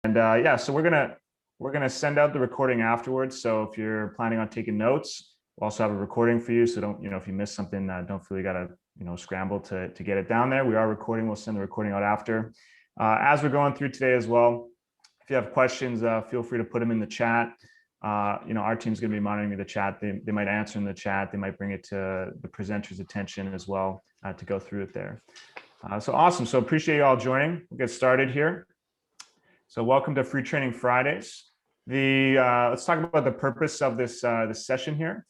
Yeah, so we're gonna send out the recording afterwards. So if you're planning on taking notes, we'll also have a recording for you. So don't, if you miss something, don't feel you gotta, scramble to get it down there. We are recording. We'll send the recording out after. As we're going through today as well, if you have questions, feel free to put them in the chat. Our team's going to be monitoring the chat. They might answer in the chat. They might bring it to the presenter's attention as well to go through it there. So awesome. So appreciate you all joining. We'll get started here. So welcome to Free Training Fridays. Let's talk about the purpose of this session here.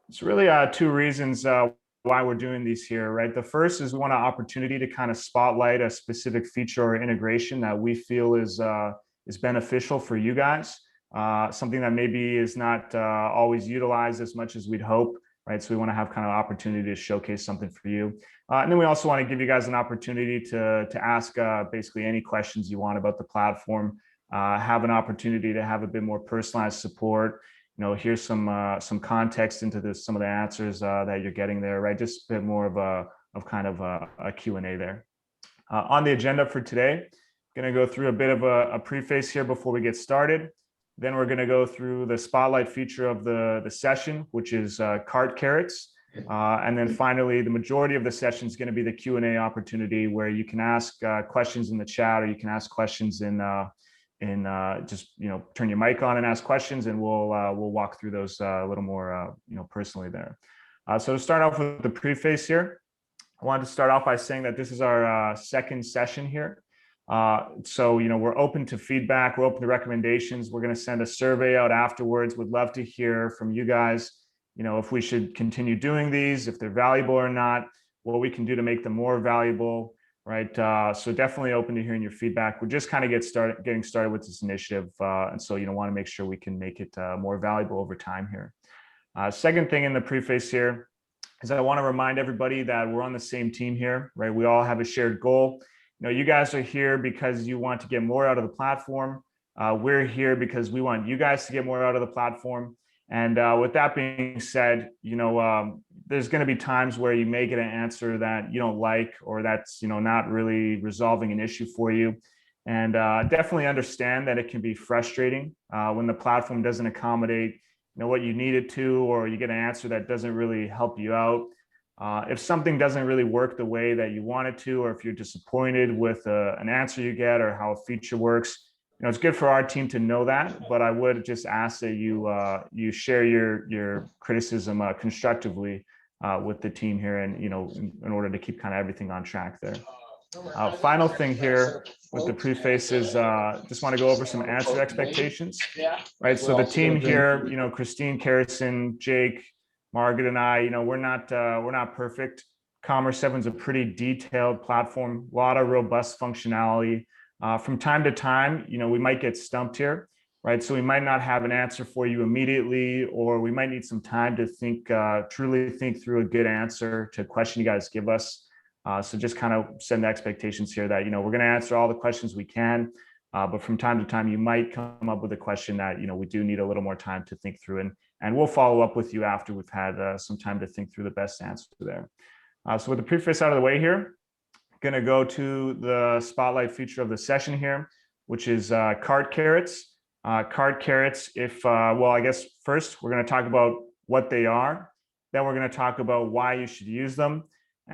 It's really two reasons why we're doing these here, right? The first is we want an opportunity to kind of spotlight a specific feature or integration that we feel is beneficial for you guys. Something that maybe is not always utilized as much as we'd hope, right? So we want to have kind of opportunity to showcase something for you. And then we also want to give you guys an opportunity to ask basically any questions you want about the platform, have an opportunity to have a bit more personalized support, here's some context into some of the answers that you're getting there, right? Just a bit more of a Q&A there. On the agenda for today, going to go through a bit of a preface here before we get started. Then we're going to go through the spotlight feature of the session, which is cart carrots. And then finally, the majority of the session is going to be the Q&A opportunity where you can ask questions in the chat, or you can ask questions in just turn your mic on and ask questions, and we'll walk through those a little more personally there. So to start off with the preface here, I wanted to start off by saying that this is our second session here. So we're open to feedback, we're open to recommendations. We're going to send a survey out afterwards. Would love to hear from you guys, if we should continue doing these, if they're valuable or not, what we can do to make them more valuable. Right. So definitely open to hearing your feedback. We're just kind of getting started with this initiative. And so, want to make sure we can make it more valuable over time here. Second thing in the preface here is I want to remind everybody that we're on the same team here, right? We all have a shared goal. You guys are here because you want to get more out of the platform. We're here because we want you guys to get more out of the platform. And with that being said, there's going to be times where you may get an answer that you don't like, or that's, not really resolving an issue for you. And definitely understand that it can be frustrating when the platform doesn't accommodate, what you need it to, or you get an answer that doesn't really help you out. If something doesn't really work the way that you want it to, or if you're disappointed with an answer you get or how a feature works, it's good for our team to know that, but I would just ask that you share your criticism constructively with the team here, and in order to keep kind of everything on track there. Final thing here with the preface is just want to go over some answer expectations, right? So the team here, Christine, Karison, Jake, Margaret, and I, we're not perfect. Commerce7 is a pretty detailed platform, a lot of robust functionality. From time to time, we might get stumped here, right? So we might not have an answer for you immediately, or we might need some time to truly think through a good answer to a question you guys give us. So just kind of set the expectations here that, we're going to answer all the questions we can, but from time to time, you might come up with a question that, we do need a little more time to think through, and we'll follow up with you after we've had some time to think through the best answer there. So with the preface out of the way here, going to go to the spotlight feature of the session here, which is cart carrots. Cart carrots, I guess first we're going to talk about what they are. Then we're going to talk about why you should use them.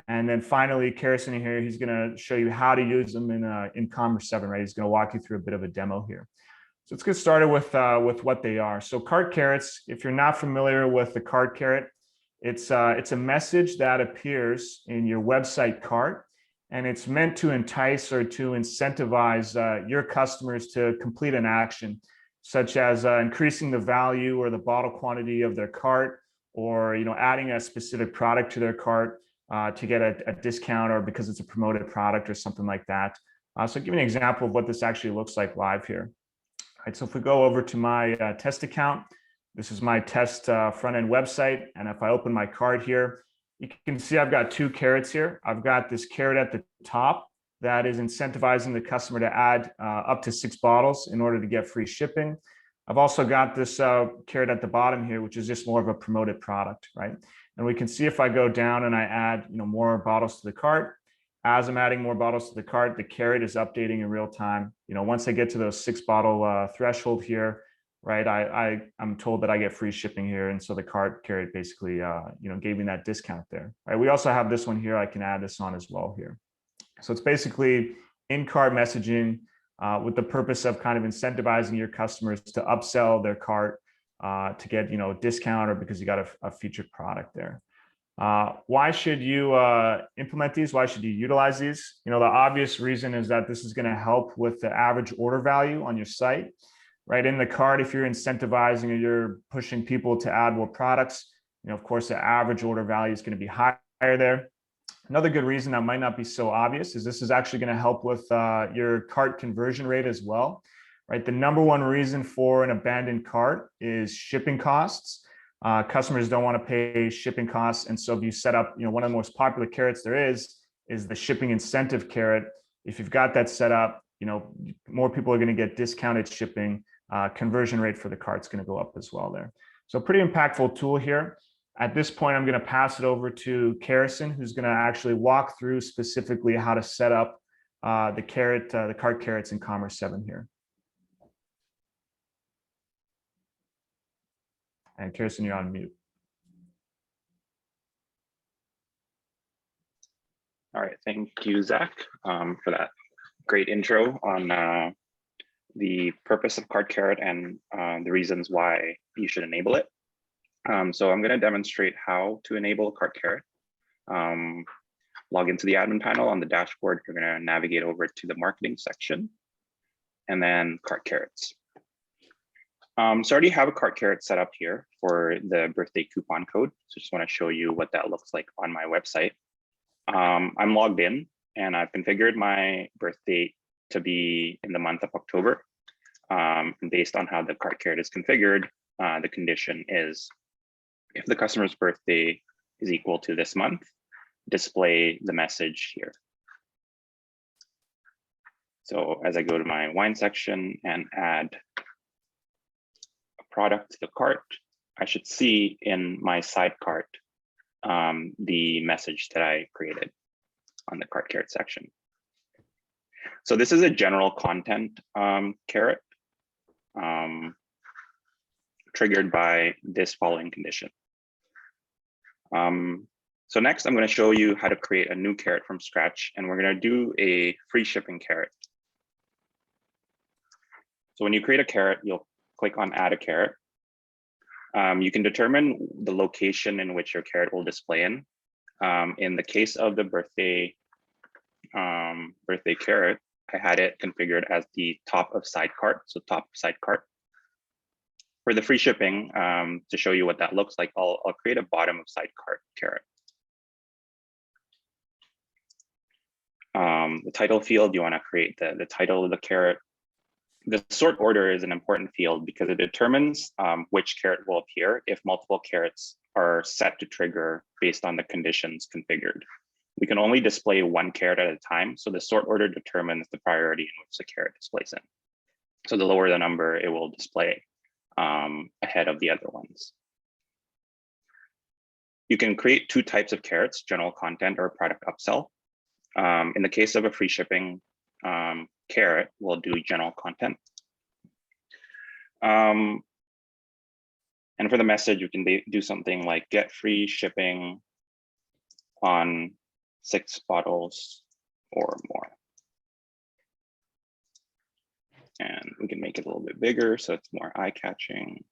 And then finally, Karison here, he's going to show you how to use them in Commerce7, right? He's going to walk you through a bit of a demo here. So let's get started with what they are. So cart carrots, if you're not familiar with the cart carrot, it's a message that appears in your website cart. And it's meant to entice or to incentivize your customers to complete an action, such as increasing the value or the bottle quantity of their cart, or adding a specific product to their cart to get a discount, or because it's a promoted product or something like that. So give me an example of what this actually looks like live here. All right, so if we go over to my test account, this is my test front-end website. And if I open my cart here, you can see I've got two carrots here. I've got this carrot at the top that is incentivizing the customer to add up to 6 bottles in order to get free shipping. I've also got this carrot at the bottom here, which is just more of a promoted product, right? And we can see if I go down and I add more bottles to the cart, as I'm adding more bottles to the cart, the carrot is updating in real time. Once I get to those 6-bottle threshold here, right, I'm told that I get free shipping here. And so the cart carrot basically, gave me that discount there. Right. We also have this one here. I can add this on as well here. So it's basically in-cart messaging with the purpose of kind of incentivizing your customers to upsell their cart to get, a discount or because you got a featured product there. Why should you implement these? Why should you utilize these? The obvious reason is that this is going to help with the average order value on your site, right? In the cart, if you're incentivizing or you're pushing people to add more products, of course, the average order value is going to be higher there. Another good reason that might not be so obvious is this is actually going to help with your cart conversion rate as well, right? The number one reason for an abandoned cart is shipping costs. Customers don't want to pay shipping costs. And so if you set up, one of the most popular carrots there is the shipping incentive carrot. If you've got that set up, more people are going to get discounted shipping. Conversion rate for the cart's going to go up as well there. So pretty impactful tool here. At this point, I'm going to pass it over to Carson, who's going to actually walk through specifically how to set up the cart carrots in Commerce7 here. And Kirsten, you're on mute. All right, thank you, Zach, for that great intro on the purpose of cart carrot and the reasons why you should enable it. So I'm going to demonstrate how to enable cart carrot. Log into the admin panel. On the dashboard, you're going to navigate over to the marketing section and then cart carrots. So I already have a cart carrot set up here for the birthday coupon code. So just want to show you what that looks like on my website. I'm logged in and I've configured my birthday to be in the month of October. And based on how the cart carrot is configured, the condition is if the customer's birthday is equal to this month, display the message here. So as I go to my wine section and add product to the cart, I should see in my side cart the message that I created on the cart carrot section. So this is a general content carrot triggered by this following condition. So next I'm going to show you how to create a new carrot from scratch, and we're going to do a free shipping carrot. So when you create a carrot, you'll click on add a carrot. You can determine the location in which your carrot will display in. In the case of the birthday carrot, I had it configured as the top of side cart, so top of side cart. For the free shipping, to show you what that looks like, I'll create a bottom of side cart carrot. The title field, you want to create the title of the carrot. The sort order is an important field because it determines which carrot will appear if multiple carrots are set to trigger based on the conditions configured. We can only display one carrot at a time, so the sort order determines the priority in which the carrot displays in. So the lower the number, it will display ahead of the other ones. You can create two types of carrots, general content or product upsell. In the case of a free shipping carrot, we'll do general content. And for the message, you can do something like get free shipping on 6 bottles or more. And we can make it a little bit bigger so it's more eye-catching.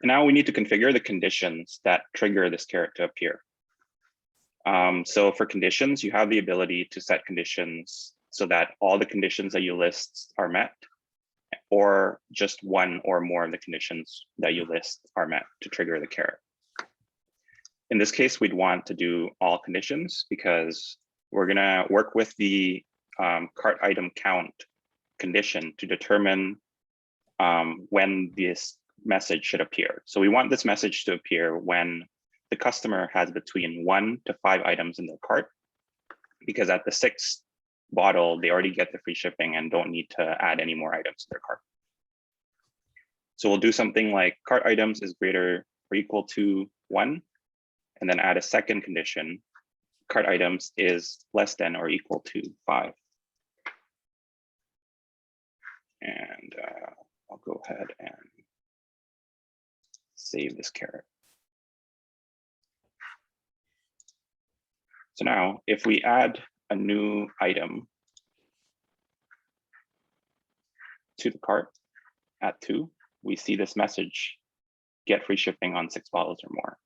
And now we need to configure the conditions that trigger this carrot to appear. So for conditions, you have the ability to set conditions so that all the conditions that you list are met, or just one or more of the conditions that you list are met to trigger the carrot. In this case, we'd want to do all conditions because we're going to work with the cart item count condition to determine when this message should appear. So we want this message to appear when the customer has between 1 to 5 items in their cart, because at the 6th bottle, they already get the free shipping and don't need to add any more items to their cart. So we'll do something like cart items is greater or equal to 1, and then add a second condition, cart items is less than or equal to 5. And I'll go ahead and save this caret. So now if we add a new item to the cart at 2, we see this message, get free shipping on 6 bottles or more.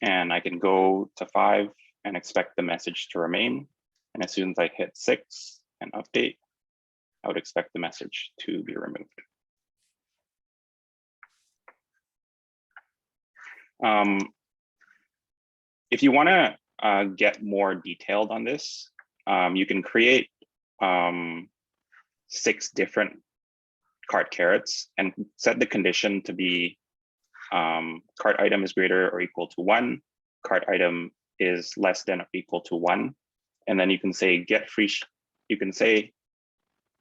And I can go to 5 and expect the message to remain. And as soon as I hit 6 and update, I would expect the message to be removed. If you want to get more detailed on this, you can create 6 different cart carets and set the condition to be cart item is greater or equal to 1, cart item is less than or equal to 1, and then you can say get free. You can say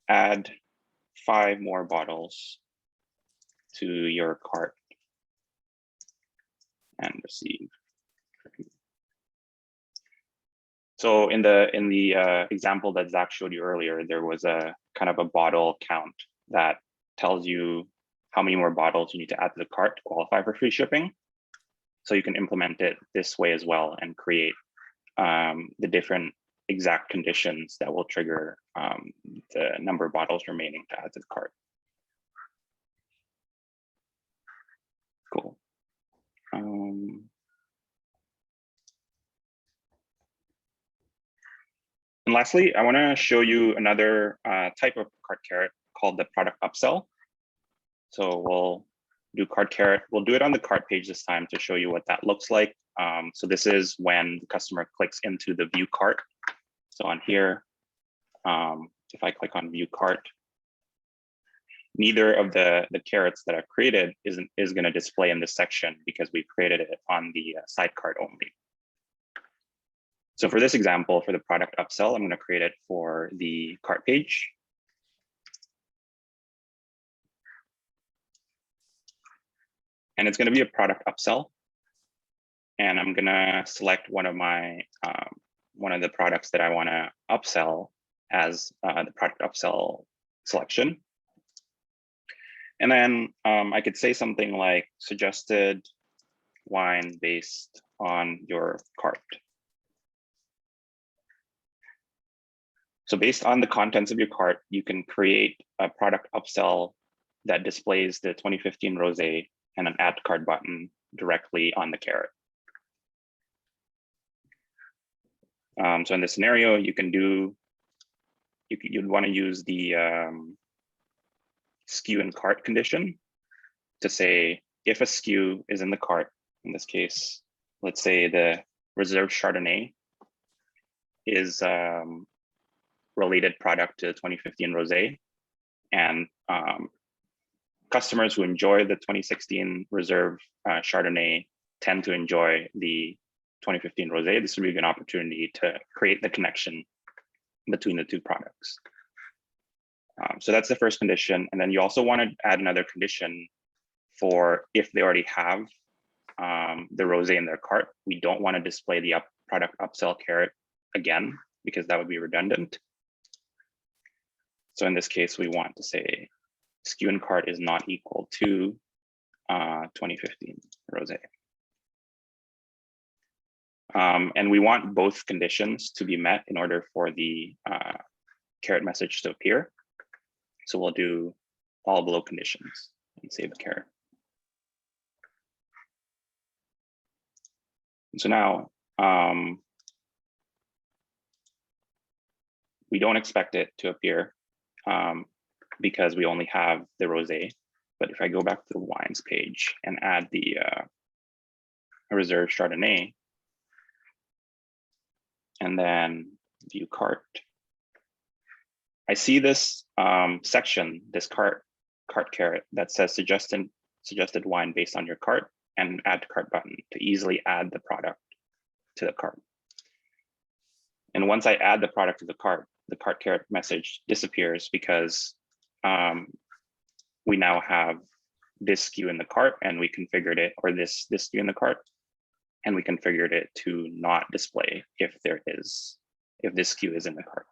add 5 more bottles to your cart and receive. So in the example that Zach showed you earlier, there was a kind of a bottle count that tells you how many more bottles you need to add to the cart to qualify for free shipping. So you can implement it this way as well and create the different exact conditions that will trigger the number of bottles remaining to add to the cart. Cool. And lastly, I want to show you another type of cart caret called the product upsell. So we'll do cart caret. We'll do it on the cart page this time to show you what that looks like. So this is when the customer clicks into the view cart. So on here, if I click on view cart, neither of the carets that I've created is going to display in this section because we've created it on the side cart only. So for this example, for the product upsell, I'm going to create it for the cart page. And it's going to be a product upsell. And I'm going to select one of my one of the products that I want to upsell as the product upsell selection. And then I could say something like suggested wine based on your cart. So based on the contents of your cart, you can create a product upsell that displays the 2015 rosé and an add to cart button directly on the caret. So in this scenario, you can do, you'd want to use the SKU in cart condition to say if a SKU is in the cart, in this case, let's say the reserve Chardonnay is related product to 2015 rosé, and customers who enjoy the 2016 reserve Chardonnay tend to enjoy the 2015 rosé. This would be an opportunity to create the connection between the two products. So that's the first condition. And then you also want to add another condition for if they already have the rosé in their cart. We don't want to display the product upsell caret again, because that would be redundant. So in this case, we want to say SKU in cart is not equal to 2015 rosé. And we want both conditions to be met in order for the caret message to appear. So we'll do all below conditions and save the caret. So now we don't expect it to appear because we only have the rosé. But if I go back to the wines page and add the reserve Chardonnay, and then view cart, I see this section, this cart caret that says suggested wine based on your cart, and add to cart button to easily add the product to the cart. And once I add the product to the cart caret message disappears because we now have this SKU in the cart, and we configured it, or this SKU in the cart, and we configured it to not display if this SKU is in the cart.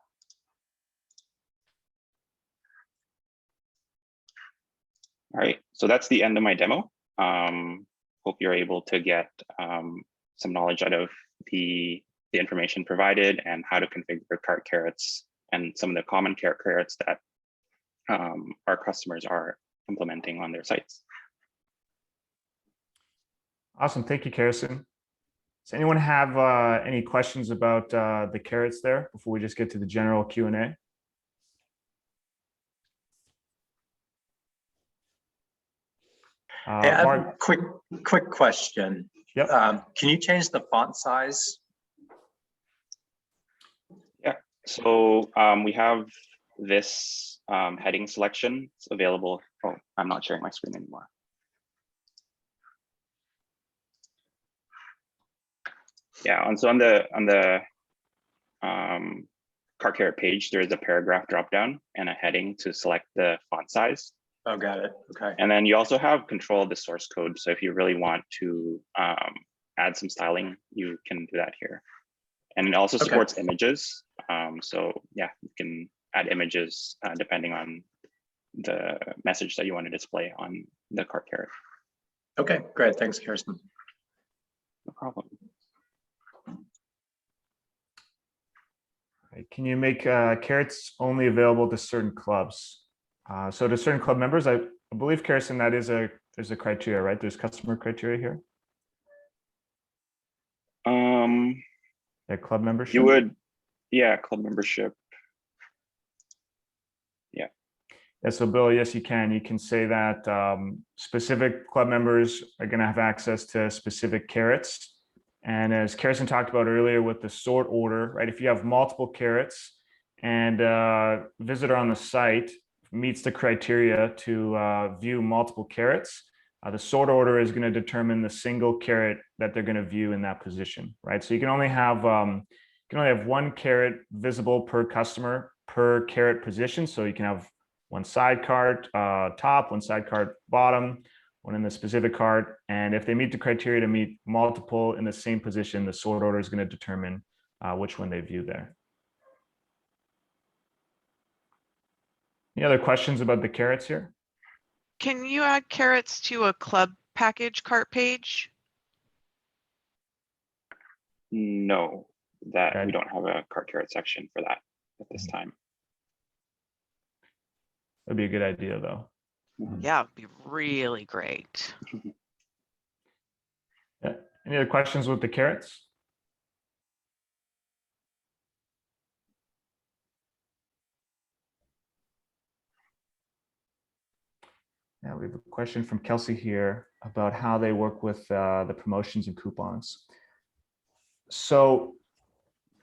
All right, so that's the end of my demo. Hope you're able to get some knowledge out of the information provided and how to configure cart carrots and some of the common carrots that our customers are implementing on their sites. Awesome, thank you, Karison. Does anyone have any questions about the carrots there before we just get to the general Q&A? Hey, I have a Mark, quick question. Yep. Can you change the font size? Yeah, so we have this heading selection. It's available. Oh, I'm not sharing my screen anymore. Yeah, and so on the cart carrot page, there is a paragraph dropdown and a heading to select the font size. Oh, got it. Okay. And then you also have control of the source code. So if you really want to add some styling, you can do that here. And it also supports images. So yeah, you can add images depending on the message that you want to display on the cart carrot. Okay, great. Thanks, Karison. No problem. can you make carrots only available to certain clubs? So to certain club members, I believe, Karison, that is there's a criteria, right? There's customer criteria here. Yeah, club membership. You would, yeah, club membership. Yeah. Yeah, so Bill, yes, you can. You can say that specific club members are going to have access to specific carrots. And as Karison talked about earlier with the sort order, right? If you have multiple carrots and a visitor on the site meets the criteria to view multiple carrots, the sort order is going to determine the single carrot that they're going to view in that position, right? So you can only have one carrot visible per customer per carrot position. So you can have one side cart top, one side cart bottom, one in the specific cart. And if they meet the criteria to meet multiple in the same position, the sort order is going to determine which one they view there. Any other questions about the carrots here? Can you add carrots to a club package cart page? No, that Okay. we don't have a cart carrot section for that at this time. That'd be a good idea, though. Yeah, it'd be really great. Yeah. Any other questions with the carrots? Yeah, we have a question from Kelsey here about how they work with the promotions and coupons. So,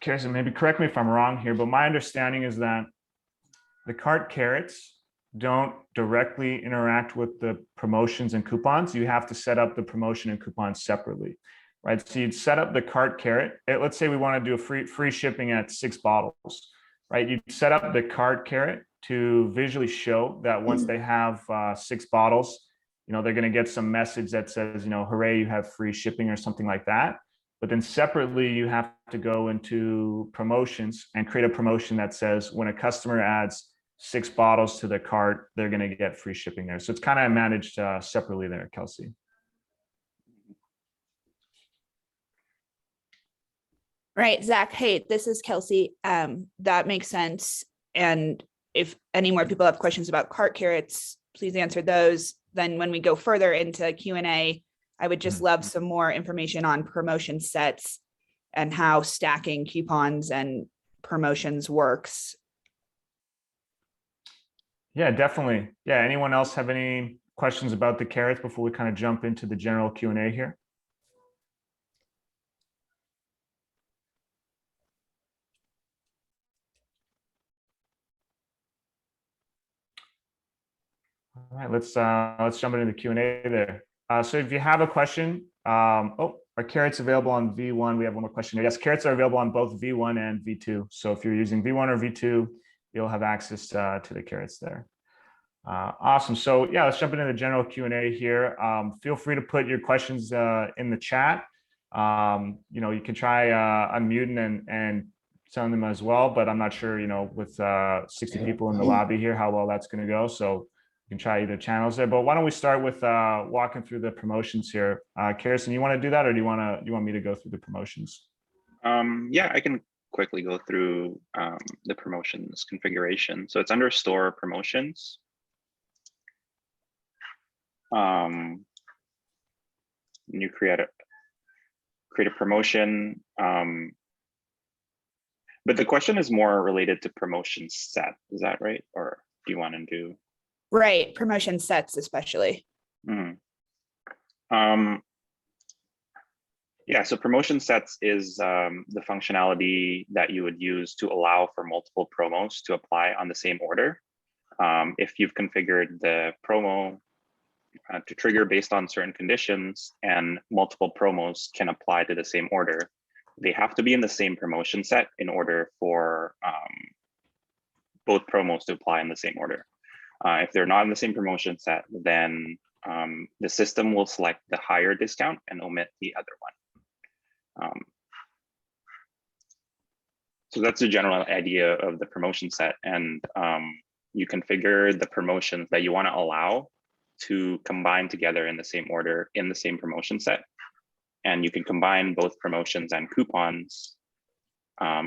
Karison, maybe correct me if I'm wrong here, but my understanding is that the cart carrots don't directly interact with the promotions and coupons. You have to set up the promotion and coupons separately, right? So you'd set up the cart carrot. Let's say we want to do a free shipping at 6 bottles, right? You'd set up the cart carrot to visually show that once they have 6 bottles, they're going to get some message that says, hooray, you have free shipping or something like that. But then separately, you have to go into promotions and create a promotion that says when a customer adds 6 bottles to their cart, they're going to get free shipping there. So it's kind of managed separately there, Kelsey. Right, Zach. Hey, this is Kelsey. That makes sense. And if any more people have questions about cart carrots, please answer those. Then when we go further into Q&A, I would just love some more information on promotion sets and how stacking coupons and promotions works. Yeah, definitely. Yeah, anyone else have any questions about the carrots before we kind of jump into the general Q&A here? All right, let's jump into the Q&A there. So if you have a question, our carrots available on V1. We have one more question here. Yes, carrots are available on both V1 and V2. So if you're using V1 or V2, you'll have access to the carrots there. Awesome. So yeah, let's jump into the general Q&A here. Feel free to put your questions in the chat. You can try unmuting and send them as well, but I'm not sure, with 60 people in the lobby here, how well that's going to go. So you can try either channels there. But why don't we start with walking through the promotions here? Kirsten, you want to do that, or do you want me to go through the promotions? Yeah, I can quickly go through the promotions configuration. So it's under store promotions. You create a promotion. But the question is more related to promotion set. Is that right? Or do you want to do? Right, promotion sets especially. Yeah, so promotion sets is the functionality that you would use to allow for multiple promos to apply on the same order. If you've configured the promo to trigger based on certain conditions and multiple promos can apply to the same order, they have to be in the same promotion set in order for both promos to apply in the same order. If they're not in the same promotion set, then the system will select the higher discount and omit the other one. So that's the general idea of the promotion set. And you configure the promotions that you want to allow to combine together in the same order in the same promotion set. And you can combine both promotions and coupons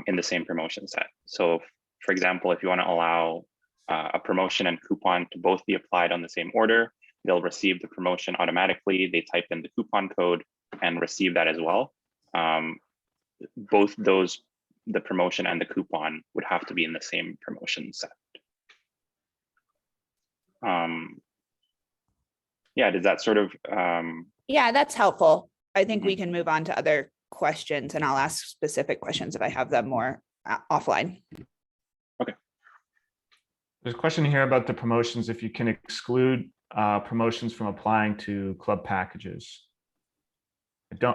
in the same promotion set. So for example, if you want to allow a promotion and coupon to both be applied on the same order, they'll receive the promotion automatically. They type in the coupon code and receive that as well. Both those, the promotion and the coupon, would have to be in the same promotion set. Yeah, does that sort of? Yeah, that's helpful. I think we can move on to other questions, and I'll ask specific questions if I have them more offline. Okay. There's a question here about the promotions, if you can exclude promotions from applying to club packages.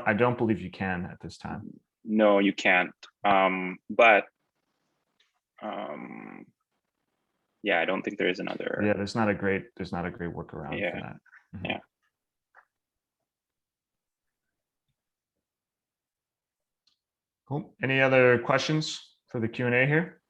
I don't believe you can at this time. No, you can't. But yeah, I don't think there is another. Yeah, there's not a great workaround for that. Yeah. Cool. Any other questions for the Q&A here?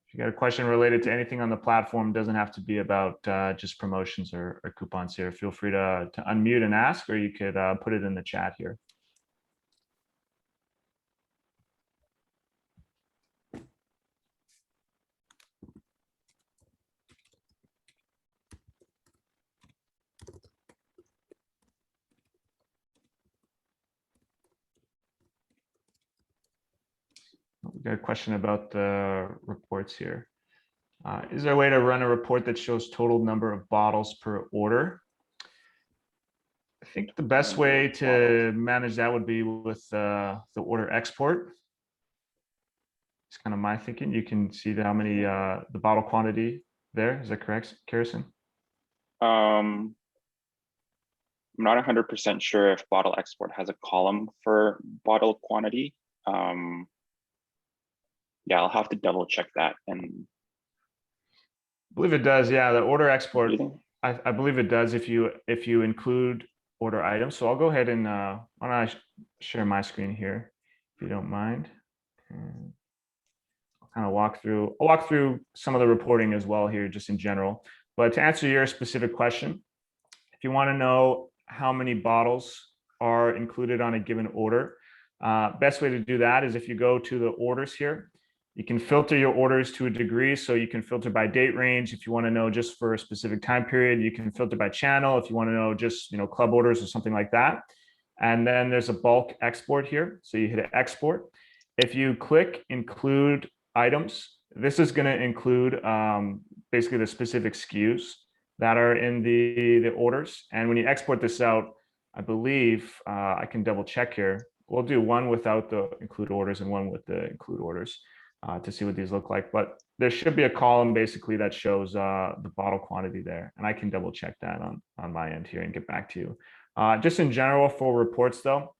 If you got a question related to anything on the platform, doesn't have to be about just promotions or coupons here. Feel free to unmute and ask, or you could put it in the chat here. We got a question about the reports here. Is there a way to run a report that shows total number of bottles per order? I think the best way to manage that would be with the order export. It's kind of my thinking. You can see how many the bottle quantity there. Is that correct, Kirsten? I'm not 100% sure if bottle export has a column for bottle quantity. Yeah, I'll have to double check that. And I believe it does. Yeah, the order export. I believe it does if you include order items. So I'll go ahead and why don't I share my screen here, if you don't mind. And I'll kind of walk through some of the reporting as well here, just in general. But to answer your specific question, if you want to know how many bottles are included on a given order, best way to do that is if you go to the orders here. You can filter your orders to a degree. So you can filter by date range. If you want to know just for a specific time period, you can filter by channel. If you want to know just, club orders or something like that. And then there's a bulk export here. So you hit export. If you click include items, this is going to include basically the specific SKUs that are in the orders. And when you export this out, I believe I can double check here. We'll do one without the include orders and one with the include orders. to see what these look like. But there should be a column basically that shows the bottle quantity there. And I can double check that on my end here and get back to you. Just in general for reports though,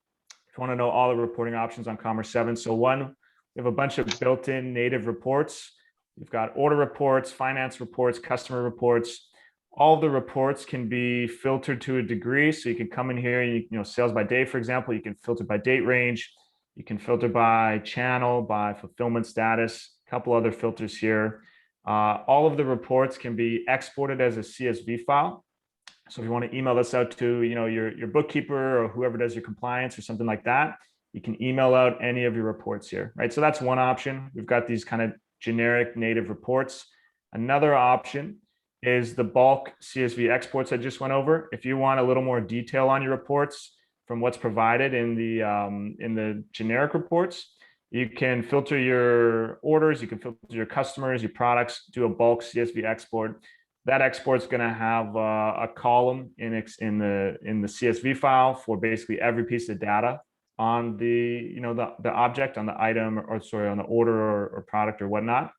if you want to know all the reporting options on Commerce7, so one, we have a bunch of built-in native reports. You've got order reports, finance reports, customer reports. All the reports can be filtered to a degree. So you can come in here, you know, sales by day, for example, you can filter by date range. You can filter by channel, by fulfillment status, a couple other filters here. All of the reports can be exported as a CSV file. So if you want to email this out to, you know, your bookkeeper or whoever does your compliance or something like that, you can email out any of your reports here, right? So that's one option. We've got these kind of generic native reports. Another option is the bulk CSV exports I just went over. If you want a little more detail on your reports from what's provided in the generic reports, you can filter your orders, you can filter your customers, your products, do a bulk CSV export. That export is going to have a column in the CSV file for basically every piece of data on the object, on the item, or sorry, on the order or product or whatnot.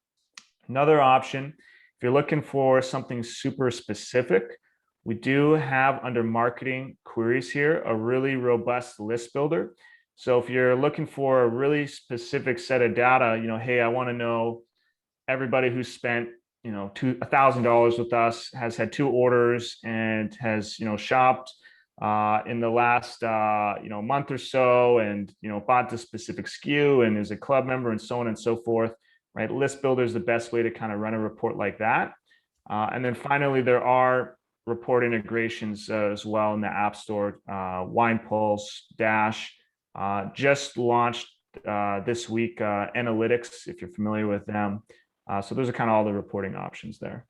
Another option, if you're looking for something super specific, we do have under marketing queries here a really robust list builder. So if you're looking for a really specific set of data, you know, hey, I want to know everybody who's spent, you know, $1,000 with us, has had 2 orders, and has, you know, shopped in the last month or so, and, you know, bought the specific SKU and is a club member, and so on and so forth, right? List builder is the best way to kind of run a report like that. And then finally, there are report integrations as well in the App Store. Wine Pulse, Dash just launched this week, Analytics, if you're familiar with them. So those are kind of all the reporting options there.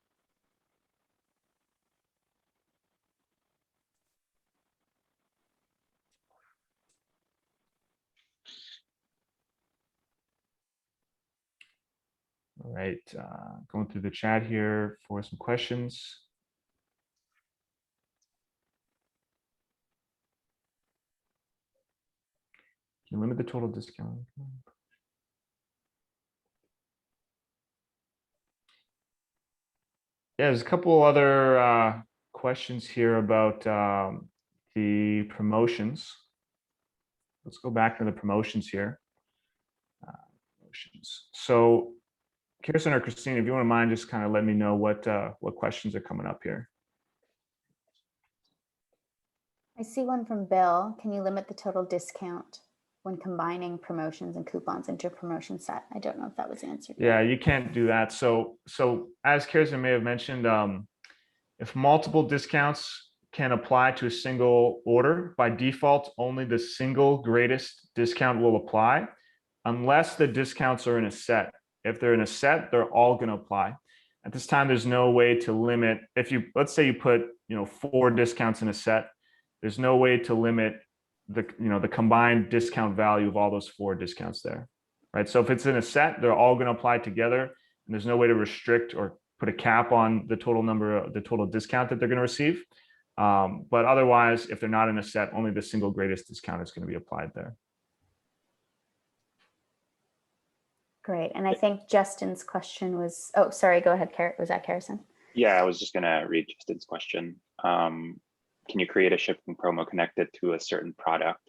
All right, going through the chat here for some questions. Can you limit the total discount? Yeah, there's a couple other questions here about the promotions. Let's go back to the promotions here. Promotions. So, Kirsten or Christine, if you wouldn't mind, just kind of let me know what questions are coming up here. I see one from Bill. Can you limit the total discount when combining promotions and coupons into a promotion set? I don't know if that was answered. Yeah, you can't do that. So as Kirsten may have mentioned, if multiple discounts can apply to a single order, by default, only the single greatest discount will apply, unless the discounts are in a set. If they're in a set, they're all going to apply. At this time, there's no way to limit. If you, let's say you put, 4 discounts in a set, there's no way to limit the combined discount value of all those 4 discounts there, right? So if it's in a set, they're all going to apply together, and there's no way to restrict or put a cap on the total discount that they're going to receive. But otherwise, if they're not in a set, only the single greatest discount is going to be applied there. Great. And I think Justin's question was, oh, sorry, go ahead, was that Harrison? Yeah, I was just going to read Justin's question. Can you create a shipping promo connected to a certain product?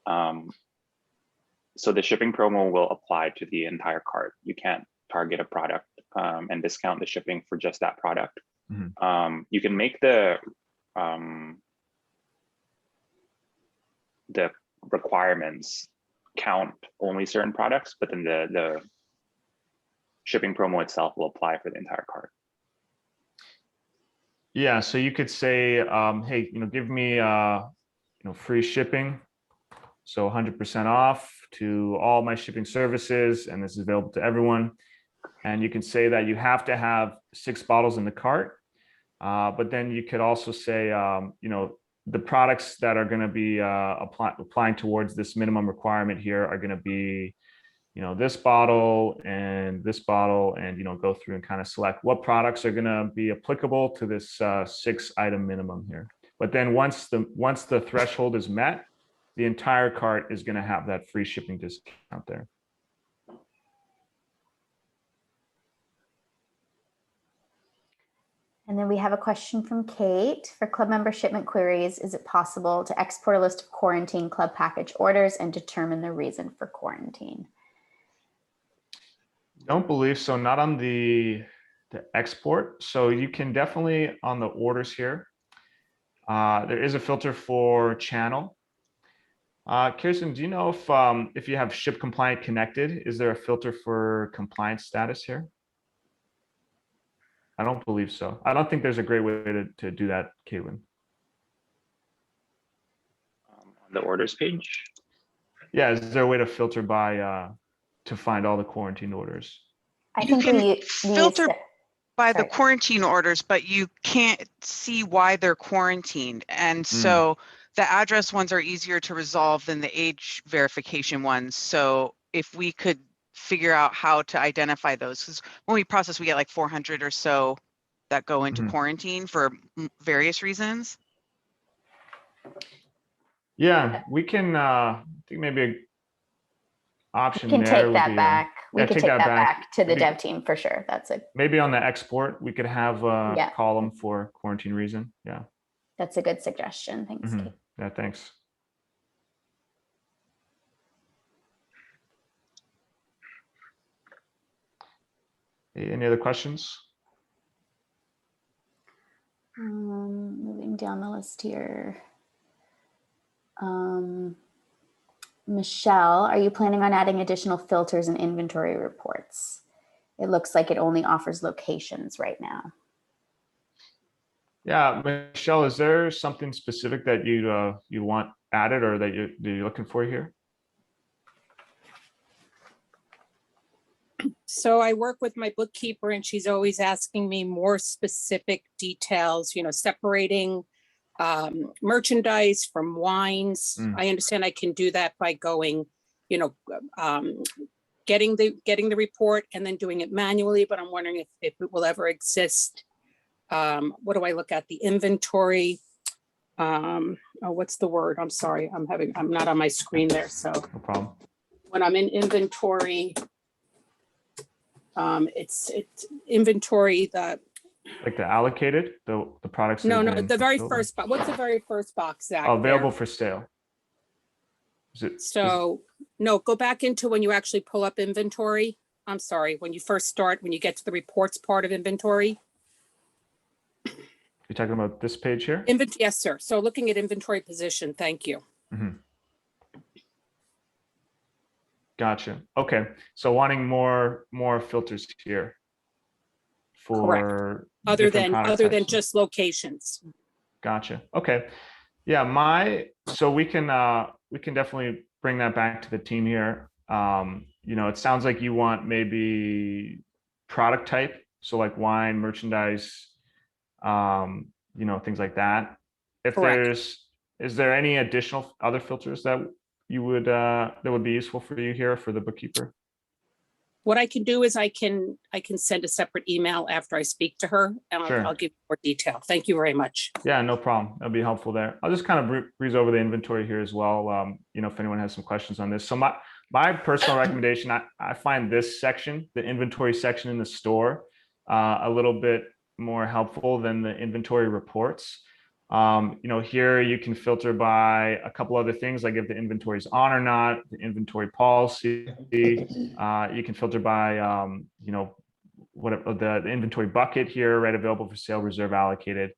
So the shipping promo will apply to the entire cart. You can't target a product and discount the shipping for just that product. Mm-hmm. You can make the requirements count only certain products, but then the shipping promo itself will apply for the entire cart. Yeah, so you could say, hey, give me free shipping, so 100% off to all my shipping services, and this is available to everyone. And you can say that you have to have 6 bottles in the cart, but then you could also say, the products that are going to be applying towards this minimum requirement here are going to be, this bottle, and go through and kind of select what products are going to be applicable to this 6-item minimum here. But then once the threshold is met, the entire cart is going to have that free shipping discount there. And then we have a question from Kate. For club member shipment queries, is it possible to export a list of quarantine club package orders and determine the reason for quarantine? Don't believe so, not on the export. So you can definitely on the orders here. There is a filter for channel. Kirsten, do you know if you have ship compliant connected, is there a filter for compliance status here? I don't believe so. I don't think there's a great way to do that, Caitlin. On the orders page. Yeah, is there a way to filter by to find all the quarantined orders? I You think can we filter by the sorry. quarantine orders, but you can't see why they're quarantined. And so the address ones are easier to resolve than the age verification ones. So if we could figure out how to identify those, because when we process, we get like 400 or so that go into quarantine for various reasons. Yeah, we can, I think maybe an option We can there take would that be, back. We yeah, could take take that that back. back to the Maybe- dev team for sure. That's maybe on the export, we could have a Yeah. column for quarantine reason. Yeah. a good suggestion. Thanks, Mhm. Kate. Yeah, thanks. Any other questions? Moving down the list here. Michelle, are you planning on adding additional filters and inventory reports? It looks like it only offers locations right now. Yeah, Michelle, is there something specific that you want added or that you're looking for here? So I work with my bookkeeper and she's always asking me more specific details, separating merchandise from wines. I understand I can do that by going, getting the report and then doing it manually, but I'm wondering if it will ever exist. What do I look at? The inventory. What's the word? I'm sorry. I'm not on my screen there. So No problem. when I'm in inventory, it's inventory that. Like the allocated, the products. that No, have no, been the very fulfilled? first, what's the very first box, Zach? Oh, there? available for sale. So, no, go back into when you actually pull up inventory. I'm sorry, when you first start, when you get to the reports part of inventory. You're talking about this page here? Yes, sir. So looking at inventory position, thank you. Gotcha. Okay, so wanting more filters here for Other different than product types. just locations. Gotcha. Okay. Yeah, so we can definitely bring that back to the team here. It sounds like you want maybe product type, so like wine, merchandise, things like that. If Correct. is there any additional other filters that you would that would be useful for you here for the bookkeeper? What I can do is I can send a separate email after I speak to her and Sure. I'll give you more detail. Thank you very much. Yeah, no problem. That'll be helpful there. I'll just kind of breeze over the inventory here as well. If anyone has some questions on this. So my personal recommendation, I find this section, the inventory section in the store, a little bit more helpful than the inventory reports. Here you can filter by a couple other things, like if the inventory is on or not, the inventory policy. You can filter by, what the inventory bucket here, right? Available for sale, reserve, allocated,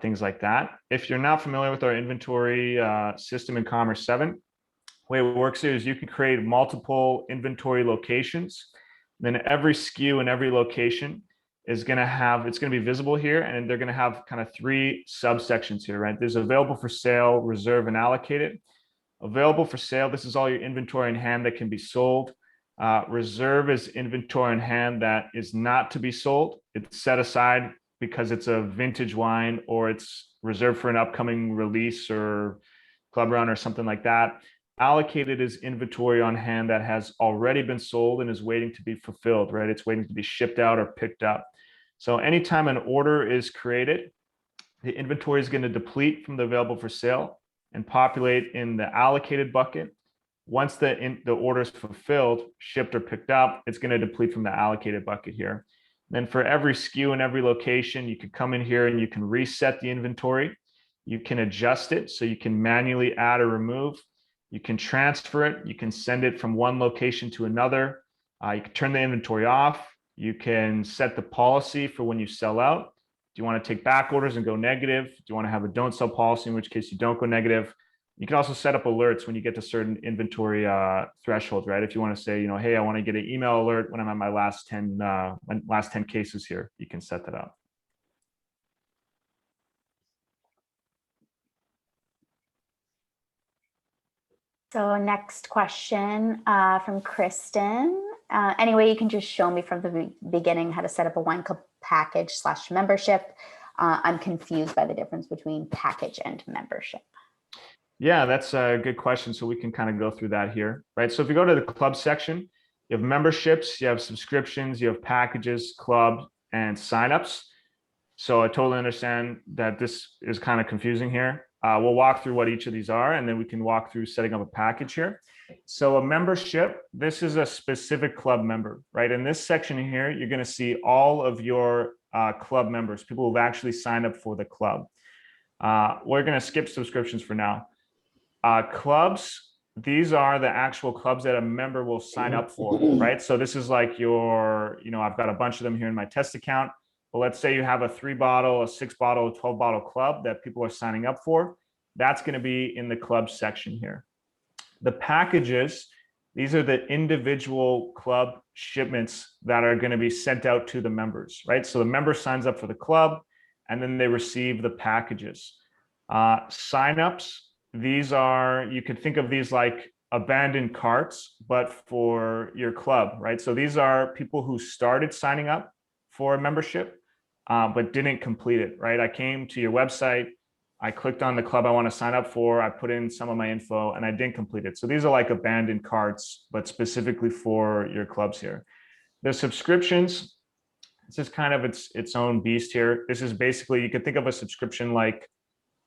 things like that. If you're not familiar with our inventory system in Commerce7, the way it works here is you can create multiple inventory locations. Then every SKU in every location is going to be visible here, and they're going to have kind of three subsections here, right? There's available for sale, reserve, and allocated. Available for sale, this is all your inventory in hand that can be sold. Reserve is inventory in hand that is not to be sold. It's set aside because it's a vintage wine or it's reserved for an upcoming release or club run or something like that. Allocated is inventory on hand that has already been sold and is waiting to be fulfilled, right? It's waiting to be shipped out or picked up. So anytime an order is created, the inventory is going to deplete from the available for sale and populate in the allocated bucket. Once the order is fulfilled, shipped or picked up, it's going to deplete from the allocated bucket here. Then for every SKU and every location, you can come in here and you can reset the inventory. You can adjust it, so you can manually add or remove. You can transfer it. You can send it from one location to another. You can turn the inventory off. You can set the policy for when you sell out. Do you want to take back orders and go negative? Do you want to have a don't sell policy, in which case you don't go negative? You can also set up alerts when you get to certain inventory thresholds, right? If you want to say, hey, I want to get an email alert when I'm at my last 10 cases here, you can set that up. So next question from Kristen. Anyway, you can just show me from the beginning how to set up a wine club package / membership. I'm confused by the difference between package and membership. Yeah, that's a good question. So we can kind of go through that here, right? So if you go to the club section, you have memberships, you have subscriptions, you have packages, club, and signups. So I totally understand that this is kind of confusing here. We'll walk through what each of these are, and then we can walk through setting up a package here. So a membership, this is a specific club member, right? In this section here, you're going to see all of your club members, people who've actually signed up for the club. We're going to skip subscriptions for now. Clubs, these are the actual clubs that a member will sign up for, right? So this is like your, I've got a bunch of them here in my test account. But let's say you have a 3-bottle, a 6-bottle, a 12-bottle club that people are signing up for. That's going to be in the club section here. The packages, these are the individual club shipments that are going to be sent out to the members, right? So the member signs up for the club, and then they receive the packages. Signups, these are, you could think of these like abandoned carts, but for your club, right? So these are people who started signing up for a membership, but didn't complete it, right? I came to your website, I clicked on the club I want to sign up for, I put in some of my info, and I didn't complete it. So these are like abandoned carts, but specifically for your clubs here. The subscriptions, this is kind of its own beast here. This is basically, you could think of a subscription like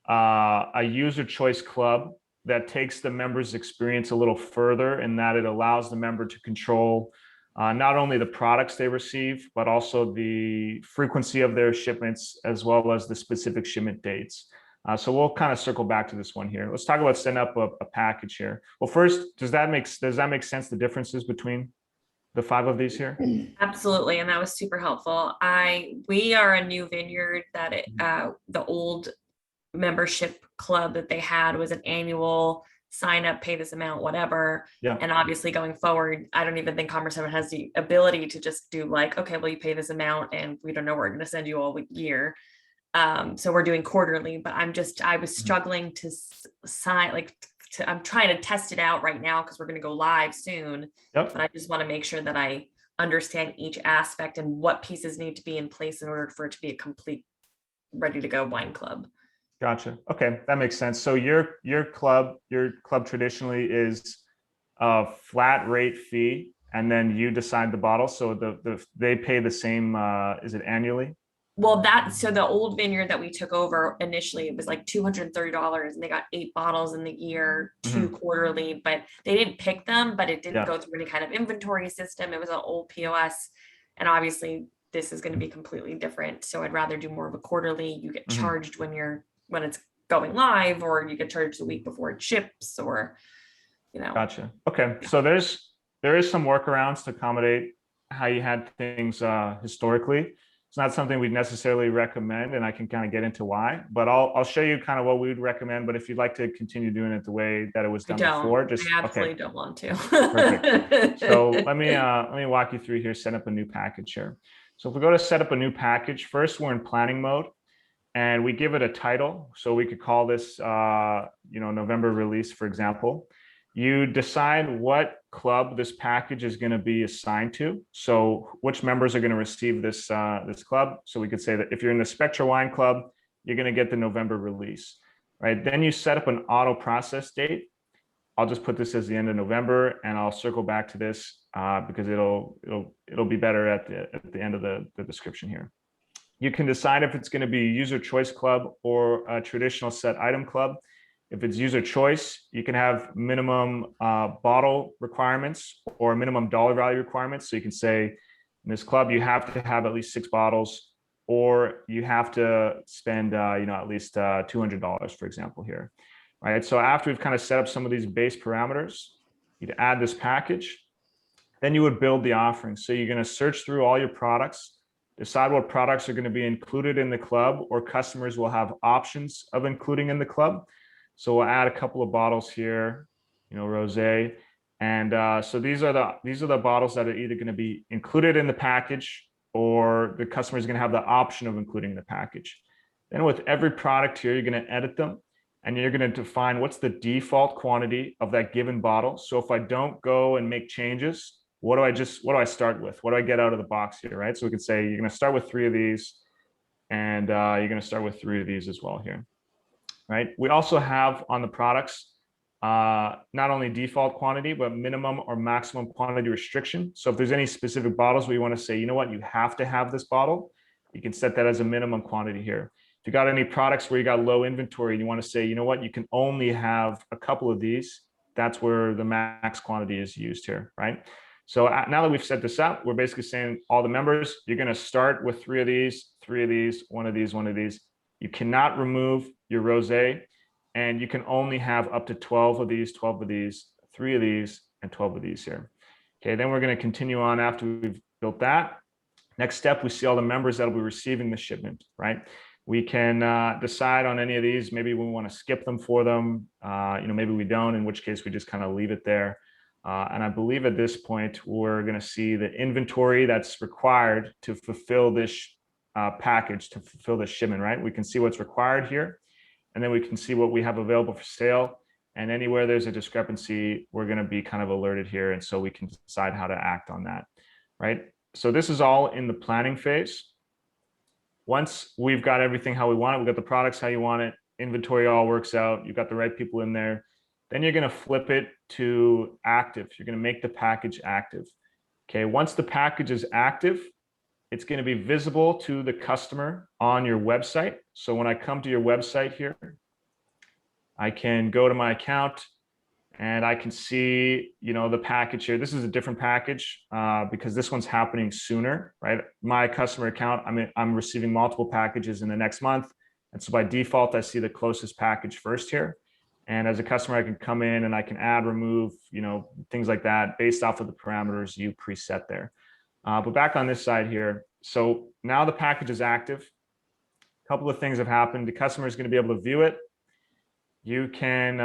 a user choice club that takes the member's experience a little further, in that it allows the member to control not only the products they receive, but also the frequency of their shipments, as well as the specific shipment dates. So we'll kind of circle back to this one here. Let's talk about setting up a package here. Well, first, does that make sense, the differences between the 5 of these here? Absolutely, and that was super helpful. We are a new vineyard that the old membership club that they had was an annual sign up, pay this amount, whatever. Yeah. And obviously going forward, I don't even think Commerce7 has the ability to just do like, okay, well, you pay this amount and we don't know where we're going to send you all year. So we're doing quarterly, but I was struggling to sign, I'm trying to test it out right now because we're going to go live soon. Yep. But I just want to make sure that I understand each aspect and what pieces need to be in place in order for it to be a complete, ready to go wine club. Gotcha. Okay, that makes sense. So your club traditionally is a flat rate fee, and then you decide the bottle. So they pay the same. Is it annually? Well, so the old vineyard that we took over initially, it was like $230, and they got 8 bottles in the year, 2 quarterly, but they didn't pick them, but it didn't go through any kind of inventory system. It was an old POS, and obviously this is going to be completely different. So I'd rather do more of a quarterly. You get charged when it's going live, or you get charged the week before it ships, or, Gotcha. Okay. So there is some workarounds to accommodate how you had things historically. It's not something we'd necessarily recommend, and I can kind of get into why, but I'll show you kind of what we would recommend. But if you'd like to continue doing it the way that it was done before, I absolutely don't want to. Perfect. So let me walk you through here, set up a new package here. So if we go to set up a new package, first we're in planning mode, and we give it a title. So we could call this, November release, for example. You decide what club this package is going to be assigned to. So which members are going to receive this club. So we could say that if you're in the Spectra Wine Club, you're going to get the November release, right? Then you set up an auto process date. I'll just put this as the end of November, and I'll circle back to this because it'll be better at the end of the description here. You can decide if it's going to be a user choice club or a traditional set item club. If it's user choice, you can have minimum bottle requirements or minimum dollar value requirements. So you can say in this club, you have to have at least 6 bottles, or you have to spend, at least $200, for example, here, right? So after we've kind of set up some of these base parameters, you'd add this package, then you would build the offering. So you're going to search through all your products, decide what products are going to be included in the club, or customers will have options of including in the club. So we'll add a couple of bottles here, rosé. And so these are the bottles that are either going to be included in the package, or the customer is going to have the option of including the package. Then with every product here, you're going to edit them, and you're going to define what's the default quantity of that given bottle. So if I don't go and make changes, what do I start with? What do I get out of the box here, right? So we could say you're going to start with 3 of these, and you're going to start with 3 of these as well here, right? We also have on the products, not only default quantity, but minimum or maximum quantity restriction. So if there's any specific bottles where you want to say, you know what, you have to have this bottle, you can set that as a minimum quantity here. If you got any products where you got low inventory and you want to say, you know what, you can only have a couple of these, that's where the max quantity is used here, right? So now that we've set this up, we're basically saying all the members, you're going to start with 3 of these, 3 of these, 1 of these, 1 of these. You cannot remove your rosé, and you can only have up to 12 of these, 12 of these, 3 of these, and 12 of these here. Okay, then we're going to continue on after we've built that. Next step, we see all the members that will be receiving the shipment, right? We can decide on any of these. Maybe we want to skip them for them. Maybe we don't, in which case we just kind of leave it there. And I believe at this point, we're going to see the inventory that's required to fulfill this package, to fulfill this shipment, right? We can see what's required here, and then we can see what we have available for sale. And anywhere there's a discrepancy, we're going to be kind of alerted here. And so we can decide how to act on that, right? So this is all in the planning phase. Once we've got everything how we want it, we've got the products how you want it, inventory all works out, you've got the right people in there, then you're going to flip it to active. You're going to make the package active. Okay, once the package is active, it's going to be visible to the customer on your website. So when I come to your website here, I can go to my account and I can see, the package here. This is a different package because this one's happening sooner, right? My customer account, I'm receiving multiple packages in the next month. And so by default, I see the closest package first here. And as a customer, I can come in and I can add, remove, things like that based off of the parameters you preset there. But back on this side here, so now the package is active. A couple of things have happened. The customer is going to be able to view it. You can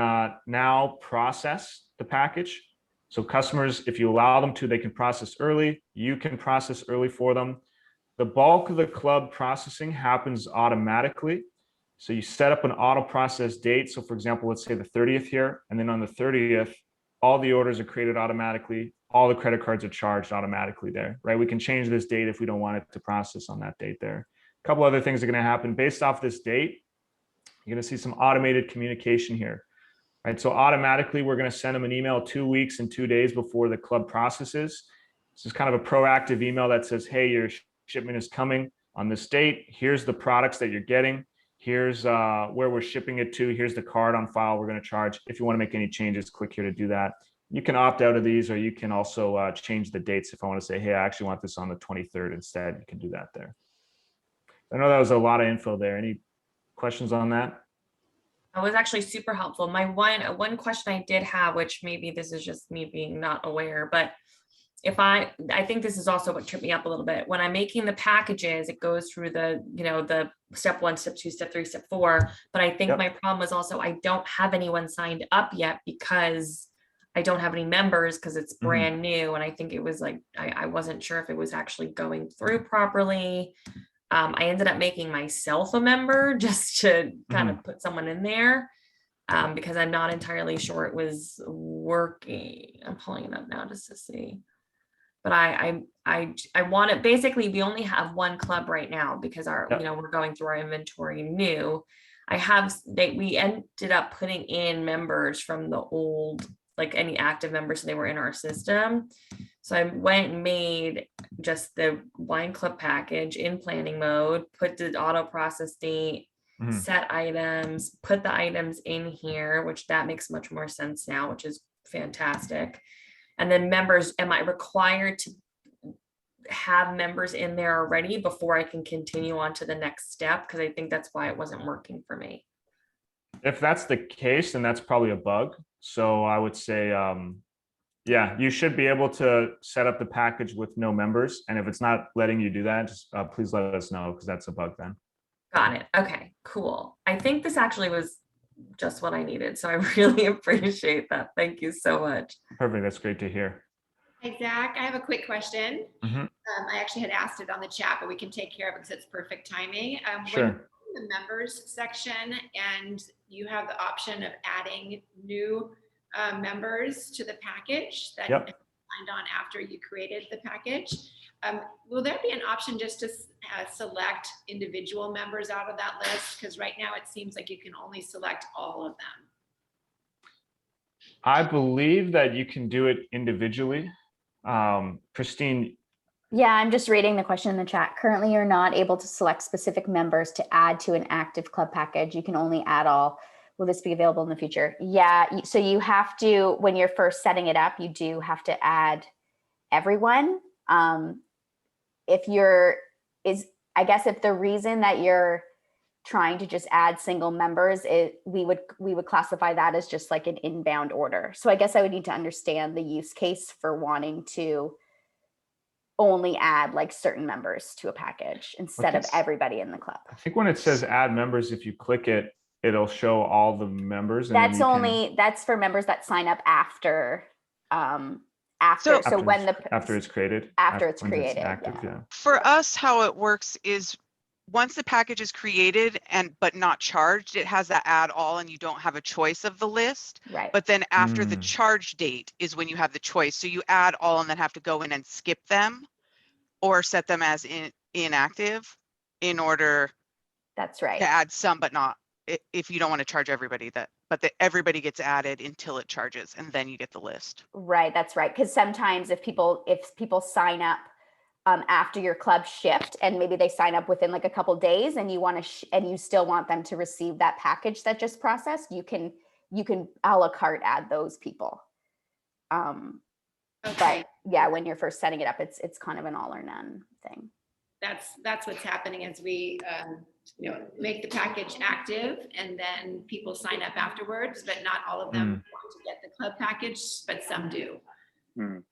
now process the package. So customers, if you allow them to, they can process early. You can process early for them. The bulk of the club processing happens automatically. So you set up an auto process date. So for example, let's say the 30th here, and then on the 30th, all the orders are created automatically. All the credit cards are charged automatically there, right? We can change this date if we don't want it to process on that date there. A couple other things are going to happen based off this date. You're going to see some automated communication here, right? So automatically, we're going to send them an email 2 weeks and 2 days before the club processes. This is kind of a proactive email that says, hey, your shipment is coming on this date. Here's the products that you're getting. Here's where we're shipping it to. Here's the card on file we're going to charge. If you want to make any changes, click here to do that. You can opt out of these, or you can also change the dates. If I want to say, hey, I actually want this on the 23rd instead, you can do that there. I know that was a lot of info there. Any questions on that? That was actually super helpful. My one question I did have, which maybe this is just me being not aware, but if I think this is also what tripped me up a little bit. When I'm making the packages, it goes through the, the step 1, step 2, step 3, step 4. But I think my problem was also I don't have anyone signed up yet because I don't have any members because it's brand new. And I think it was like, I wasn't sure if it was actually going through properly. I ended up making myself a member just to kind of put someone in there because I'm not entirely sure it was working. I'm pulling it up now just to see. But I want it. Basically, we only have one club right now because we're going through our inventory new. We ended up putting in members from the old, like any active members, so they were in our system. So I went and made just the wine club package in planning mode, put the auto process date, set items, put the items in here, which that makes much more sense now, which is fantastic. And then members, am I required to have members in there already before I can continue on to the next step, because I think that's why it wasn't working for me. If that's the case, then that's probably a bug. So I would say, yeah, you should be able to set up the package with no members. And if it's not letting you do that, just please let us know, because that's a bug then. Got it. Okay, cool. I think this actually was just what I needed. So I really appreciate that. Thank you so much. Perfect. That's great to hear. Hi, Zach. I have a quick question. Mhm. I actually had asked it on the chat, but we can take care of it because it's perfect timing. When Sure. you're in the members section and you have the option of adding new members to the package that Yep. signed on after you created the package, will there be an option just to select individual members out of that list? Because right now it seems like you can only select all of them. I believe that you can do it individually. Christine, Yeah, I'm just reading the question in the chat. Currently, you're not able to select specific members to add to an active club package. You can only add all. Will this be available in the future? Yeah, so you have to, when you're first setting it up, you do have to add everyone. If you're, I guess if the reason that you're trying to just add single members, we would classify that as just like an inbound order. So I guess I would need to understand the use case for wanting to only add like certain members to a package instead of everybody in the club. I think when it says add members, if you click it, it'll show all the members. And That's only, that's for members that sign up after, after it's created. After it's when created, active, yeah. yeah. For us, how it works is once the package is created but not charged, it has that add all and you don't have a choice of the list. Right. But then after the Mm. charge date is when you have the choice. So you add all and then have to go in and skip them or set them as inactive in order That's right. to add some, but not if you don't want to charge everybody everybody gets added until it charges and then you get the list. Right, that's right. Because sometimes if people sign up after your club shift and maybe they sign up within like a couple days and you want to and you still want them to receive that package that just processed, you can a la carte add those people. But yeah, when you're first setting it up, it's kind of an all or none thing. That's what's happening as we make the package active and then people sign up afterwards, but not all of them want to get the club package, but some do.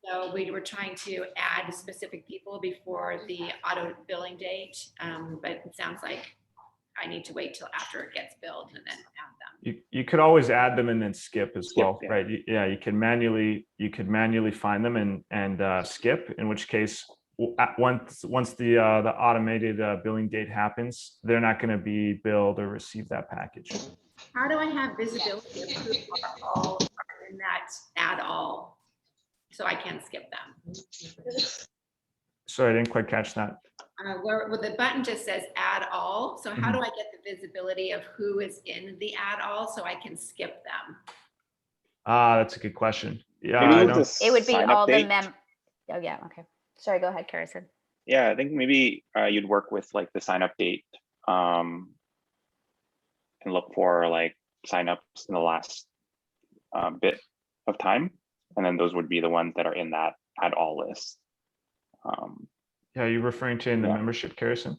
So we were trying to add specific people before the auto billing date, but it sounds like I need to wait till after it gets billed and then add them. You could always add them and then skip as well, yeah. right? Yeah, you could manually find them and skip, in which case once the automated billing date happens, they're not going to be billed or receive that package. How do I have visibility of who are all in that add all so I can skip them? Sorry, I didn't quite catch that. Where the button just says add all. So how do I get the visibility of who is in the add all so I can skip them? That's a good question. Yeah, Maybe I with don't. this It would be sign all the update. Oh yeah, okay. Sorry, go ahead, Carson. Yeah, I think maybe you'd work with like the sign up date and look for like signups in the last bit of time. And then those would be the ones that are in that add all list. Yeah, you're referring to in the Yeah. membership, Carson?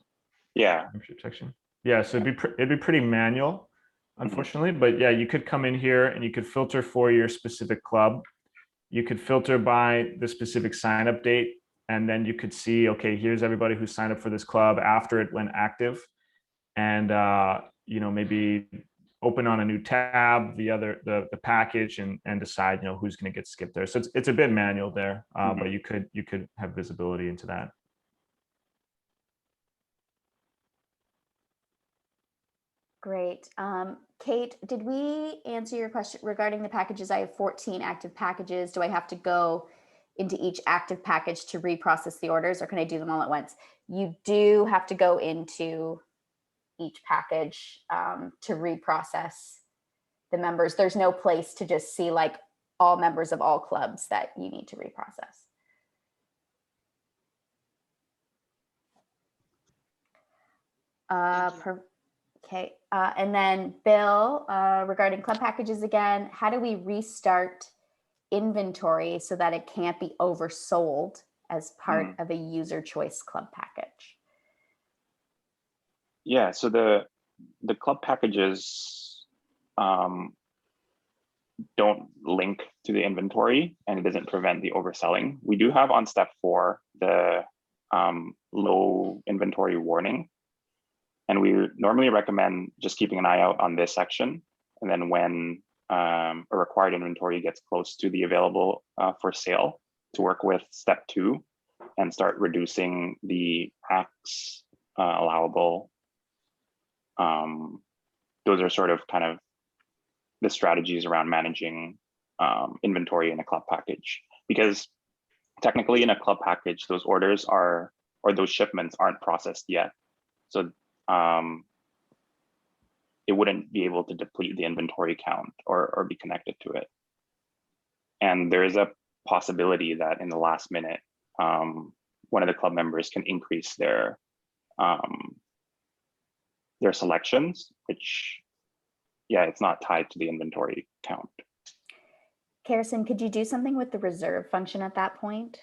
Yeah. Membership section. Yeah, so it'd be pretty manual, unfortunately. But yeah, you could come in here and you could filter for your specific club. You could filter by the specific sign up date. And then you could see, okay, here's everybody who signed up for this club after it went active. And, maybe open on a new tab, the package and decide, who's going to get skipped there. So it's a bit manual there, but you could have visibility into that. Great. Kate, did we answer your question regarding the packages? I have 14 active packages. Do I have to go into each active package to reprocess the orders, or can I do them all at once? You do have to go into each package to reprocess the members. There's no place to just see like all members of all clubs that you need to reprocess. Okay, and then Bill, regarding club packages again, how do we restart inventory so that it can't be oversold as part of a user choice club package? Yeah, so the club packages don't link to the inventory, and it doesn't prevent the overselling. We do have on step 4 the low inventory warning, and we normally recommend just keeping an eye out on this section, and then when a required inventory gets close to the available for sale, to work with step 2 and start reducing the max allowable. Those are sort of kind of the strategies around managing inventory in a club package, because technically in a club package, those orders are, or those shipments aren't processed yet. So it wouldn't be able to deplete the inventory count or be connected to it. And there is a possibility that in the last minute, one of the club members can increase their selections, which, yeah, it's not tied to the inventory count. Harrison, could you do something with the reserve function at that point?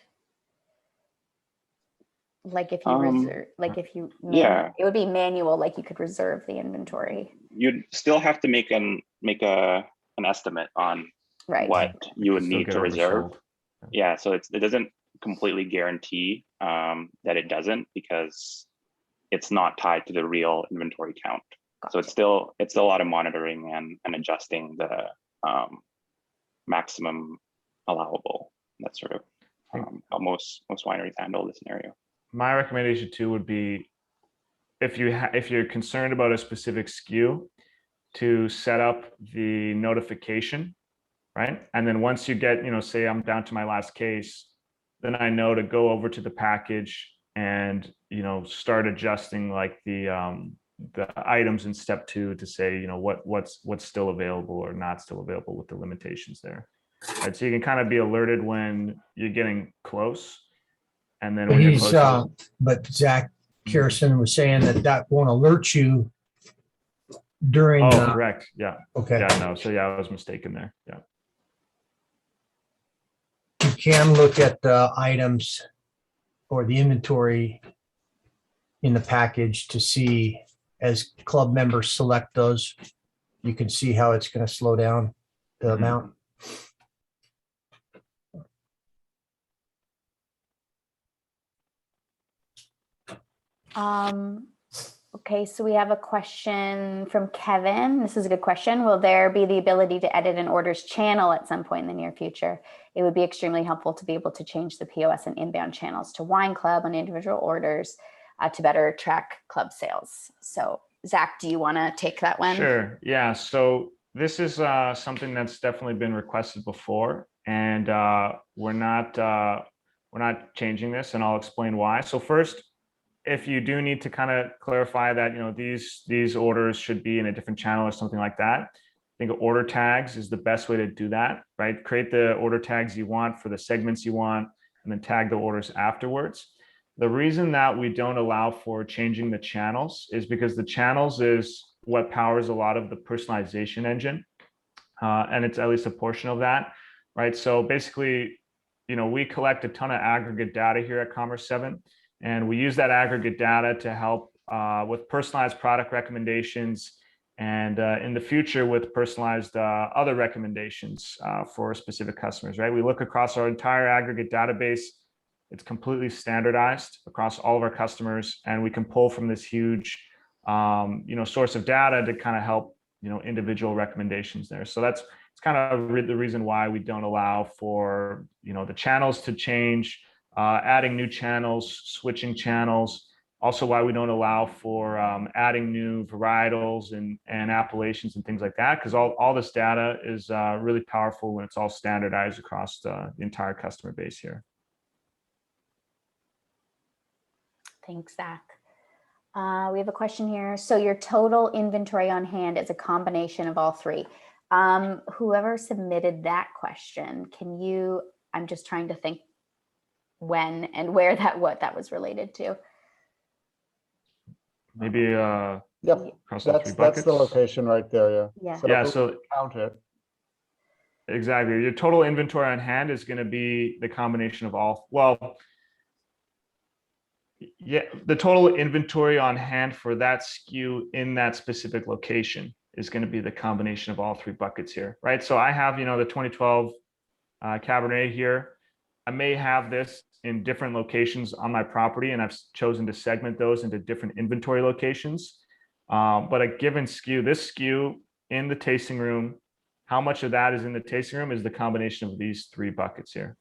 Like if you reserve, like if you, Yeah, it would be manual, like you could reserve the inventory. you'd still have to make an estimate on Right. what you would Still need get to reserve. oversold. Yeah, so it doesn't completely guarantee that it doesn't, because it's not tied to the real inventory count. So it's still a lot of monitoring and adjusting the maximum allowable. That's sort of how most wineries handle this scenario. My recommendation too would be, if you're concerned about a specific SKU, to set up the notification, right? And then once you get, say I'm down to my last case, then I know to go over to the package and, start adjusting like the items in step 2 to say, what's still available or not still available with the limitations there. Right? So you can kind of be alerted when you're getting close. And then when you're close, but Zach Harrison was saying that won't alert you during. Oh, correct. Yeah. Okay. Yeah, no. So yeah, I was mistaken there. Yeah. You can look at the items or the inventory in the package to see, as club members select those, you can see how it's going to slow down the amount. Okay, so we have a question from Kevin. This is a good question. Will there be the ability to edit an orders channel at some point in the near future? It would be extremely helpful to be able to change the POS and inbound channels to Wine Club on individual orders to better track club sales. So Zach, do you want to take that one? Sure. Yeah. So this is something that's definitely been requested before, and we're not changing this, and I'll explain why. So first, if you do need to kind of clarify that, these orders should be in a different channel or something like that, I think order tags is the best way to do that, right? Create the order tags you want for the segments you want, and then tag the orders afterwards. The reason that we don't allow for changing the channels is because the channels is what powers a lot of the personalization engine. And it's at least a portion of that, right? So basically, we collect a ton of aggregate data here at Commerce7, and we use that aggregate data to help with personalized product recommendations, and in the future with personalized other recommendations for specific customers, right? We look across our entire aggregate database. It's completely standardized across all of our customers, and we can pull from this huge, source of data to kind of help, individual recommendations there. So it's kind of the reason why we don't allow for, the channels to change, adding new channels, switching channels. Also why we don't allow for adding new varietals and appellations and things like that, because all this data is really powerful when it's all standardized across the entire customer base here. Thanks, Zach. We have a question here. So your total inventory on hand is a combination of all three. Whoever submitted that question, I'm just trying to think when and where what that was related to. Maybe Yep, across the three that's buckets. the location right there. Yeah. Yeah, so count it. exactly. Your total inventory on hand is going to be the combination of all. Well, Yeah, the total inventory on hand for that SKU in that specific location is going to be the combination of all three buckets here, right? So I have, the 2012 Cabernet here. I may have this in different locations on my property, and I've chosen to segment those into different inventory locations. But a given SKU, this SKU in the tasting room, how much of that is in the tasting room is the combination of these three buckets here.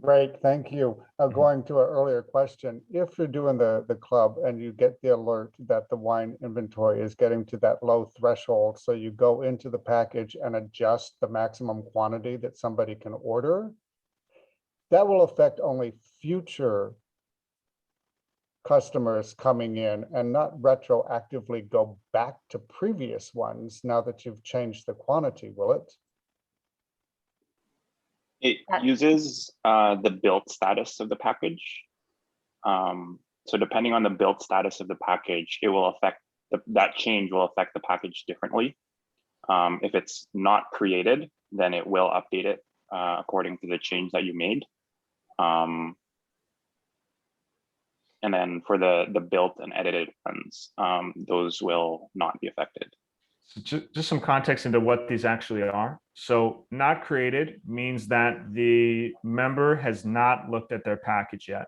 Great, thank you. Going to an earlier question, if you're doing the club and you get the alert that the wine inventory is getting to that low threshold, so you go into the package and adjust the maximum quantity that somebody can order, that will affect only future customers coming in and not retroactively go back to previous ones now that you've changed the quantity, will it? It uses the built status of the package. So depending on the built status of the package, it will affect that change will affect the package differently. If it's not created, then it will update it according to the change that you made. And then for the built and edited ones, those will not be affected. So just some context into what these actually are. So not created means that the member has not looked at their package yet.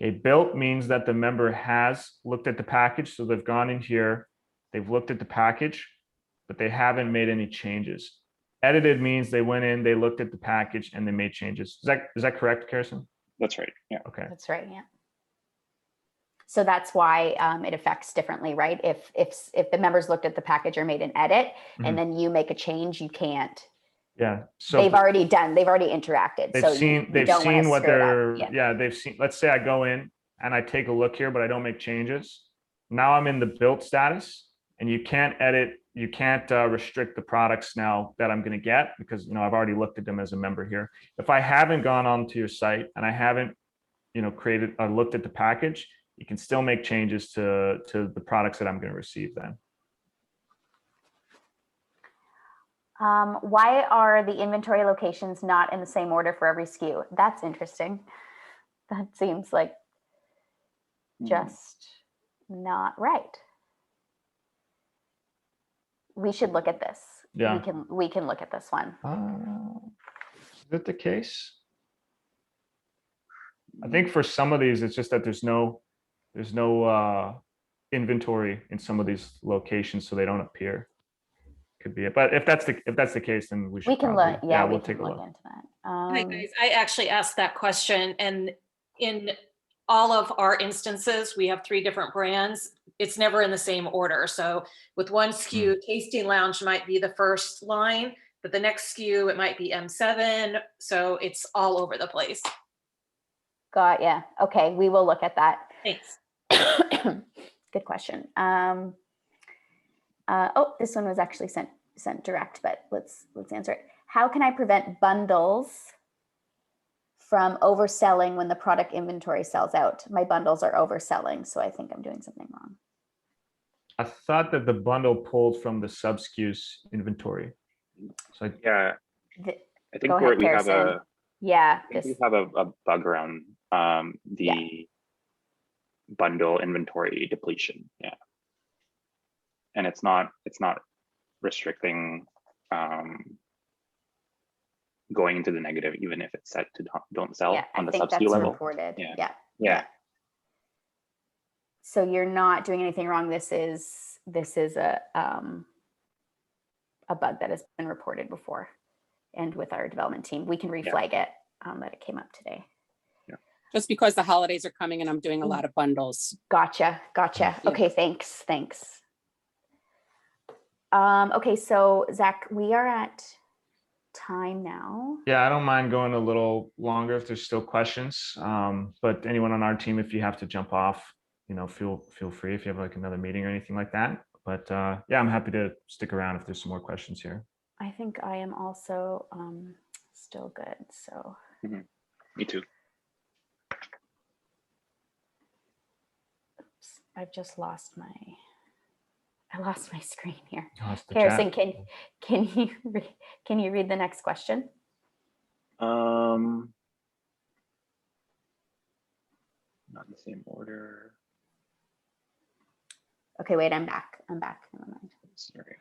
Okay, built means that the member has looked at the package. So they've gone in here, they've looked at the package, but they haven't made any changes. Edited means they went in, they looked at the package and they made changes. Is that correct, Kirsten? That's right. Yeah. Okay. That's right. Yeah. So that's why it affects differently, right? If the members looked at the package or made an edit, and then you make a change, you can't. Yeah. So they've already interacted. They've so seen what they're they've seen. Let's say I go in and I take a look here, but I don't make changes. Now I'm in the built status, and you can't edit, you can't restrict the products now that I'm going to get, because I've already looked at them as a member here. If I haven't gone onto your site and I haven't created or looked at the package, you can still make changes to the products that I'm going to receive then. Why are the inventory locations not in the same order for every SKU? That's interesting. That seems like just not right. We should look at this. Yeah. We can look at this one. Is that the case? I think for some of these, it's just that there's no inventory in some of these locations, so they don't appear. Could be it, but if that's the case, then we should. We can probably, look. Yeah, we'll we take can a look look. into that. Hi guys, I actually asked that question, and in all of our instances, we have 3 different brands. It's never in the same order. So with one SKU, Tasting Lounge might be the first line, but the next SKU, it might be M7. So it's all over the place. Got ya. Okay, we will look at that. Thanks. Good question. Oh, this one was actually sent direct, but let's answer it. How can I prevent bundles from overselling when the product inventory sells out? My bundles are overselling, so I think I'm doing something wrong. I thought that the bundle pulled from the sub SKUs inventory. So Yeah, I think Go ahead, we have Harrison. Yeah, we have a bug around the bundle inventory depletion. Yeah, and it's not restricting going into the negative, even if it's set to don't sell on the sub SKU level. Reported. Yeah. So you're not doing anything wrong. This is a bug that has been reported before, and with our development team, we can reflag it that it came up today. Just because the holidays are coming and I'm doing a lot of bundles. Gotcha. Okay, thanks. Okay, so Zach, we are at time now. yeah, I don't mind going a little longer if there's still questions. But anyone on our team, if you have to jump off, feel free if you have like another meeting or anything like that. But yeah, I'm happy to stick around if there's some more questions here. I think I am also still good. So. Me too. Oops, I've just lost my screen here. Harrison, can you read the next question? Not in the same order. Okay, wait, I'm back. Never mind. Sorry.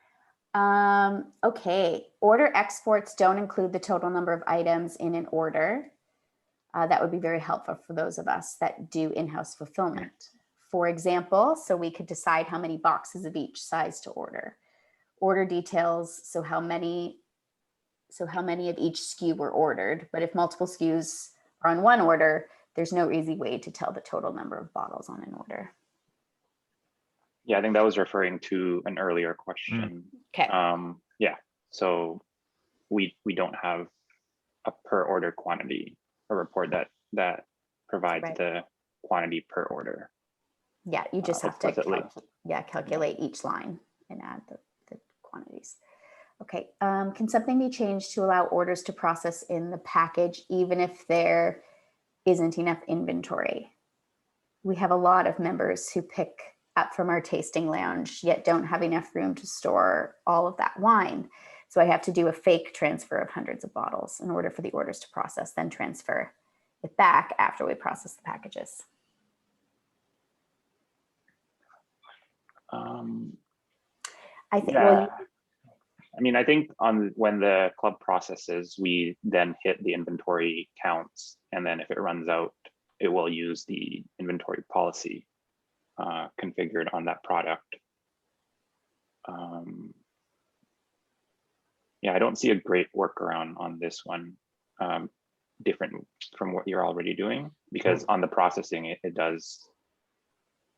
Okay, order exports don't include the total number of items in an order. That would be very helpful for those of us that do in-house fulfillment. For example, so we could decide how many boxes of each size to order. Order details, so how many of each SKU were ordered. But if multiple SKUs are on one order, there's no easy way to tell the total number of bottles on an order. Yeah, I think that was referring to an earlier question. Okay. Yeah, so we don't have a per order quantity, a report that provides Right. the quantity per order. Yeah, you just have to explicitly. calculate each line and add the quantities. Okay, can something be changed to allow orders to process in the package even if there isn't enough inventory? We have a lot of members who pick up from our tasting lounge yet don't have enough room to store all of that wine. So I have to do a fake transfer of hundreds of bottles in order for the orders to process, then transfer it back after we process the packages. I think, Yeah. well, I mean, I think when the club processes, we then hit the inventory counts, and then if it runs out, it will use the inventory policy configured on that product. Yeah, I don't see a great workaround on this one, different from what you're already doing, because on the processing, it does,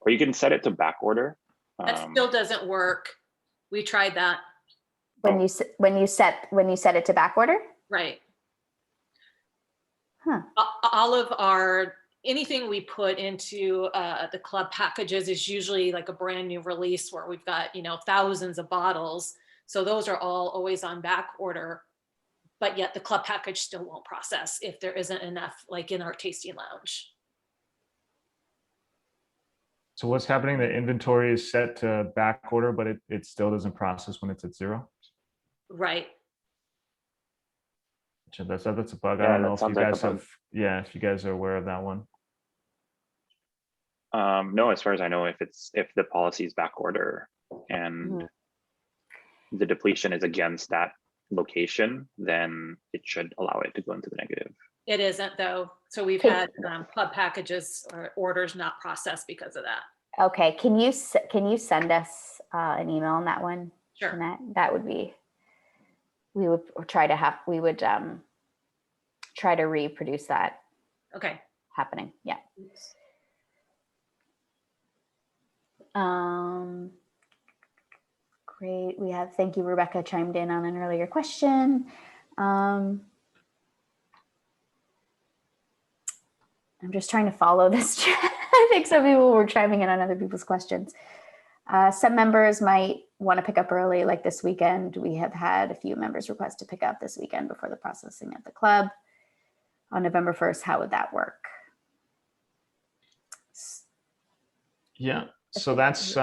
or you can set it to back order. That still doesn't work. We tried that. when you set it to back order? Right. Huh. All of our, anything we put into the club packages is usually like a brand new release where we've got, thousands of bottles. So those are all always on back order, but yet the club package still won't process if there isn't enough, like in our tasting lounge. So what's happening? The inventory is set to back order, but it still doesn't process when it's at 0. Right. So that's a bug. I Yeah, don't know that if you sounds like a guys bug. have, yeah, if you guys are aware of that one. No, as far as I know, if the policy is back order and the depletion is against that location, then it should allow it to go into the negative. It isn't though. So we've had club packages or orders not processed because of that. Okay, can you send us an email on that one? Sure. Jeanette? That would be, we would try to reproduce that Okay. happening. Yeah. Great. Thank you, Rebecca chimed in on an earlier question. I'm just trying to follow this chat. I think some people were chiming in on other people's questions. Some members might want to pick up early, like this weekend. We have had a few members request to pick up this weekend before the processing at the club on November 1st. How would that work? Yeah, so that's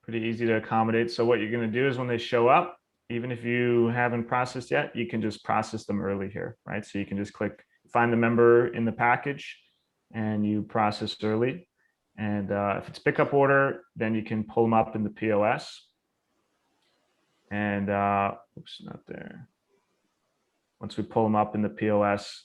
pretty easy to accommodate. So what you're going to do is when they show up, even if you haven't processed yet, you can just process them early here, right? So you can just click find the member in the package and you process early. And if it's pickup order, then you can pull them up in the POS. And oops, not there. Once we pull them up in the POS,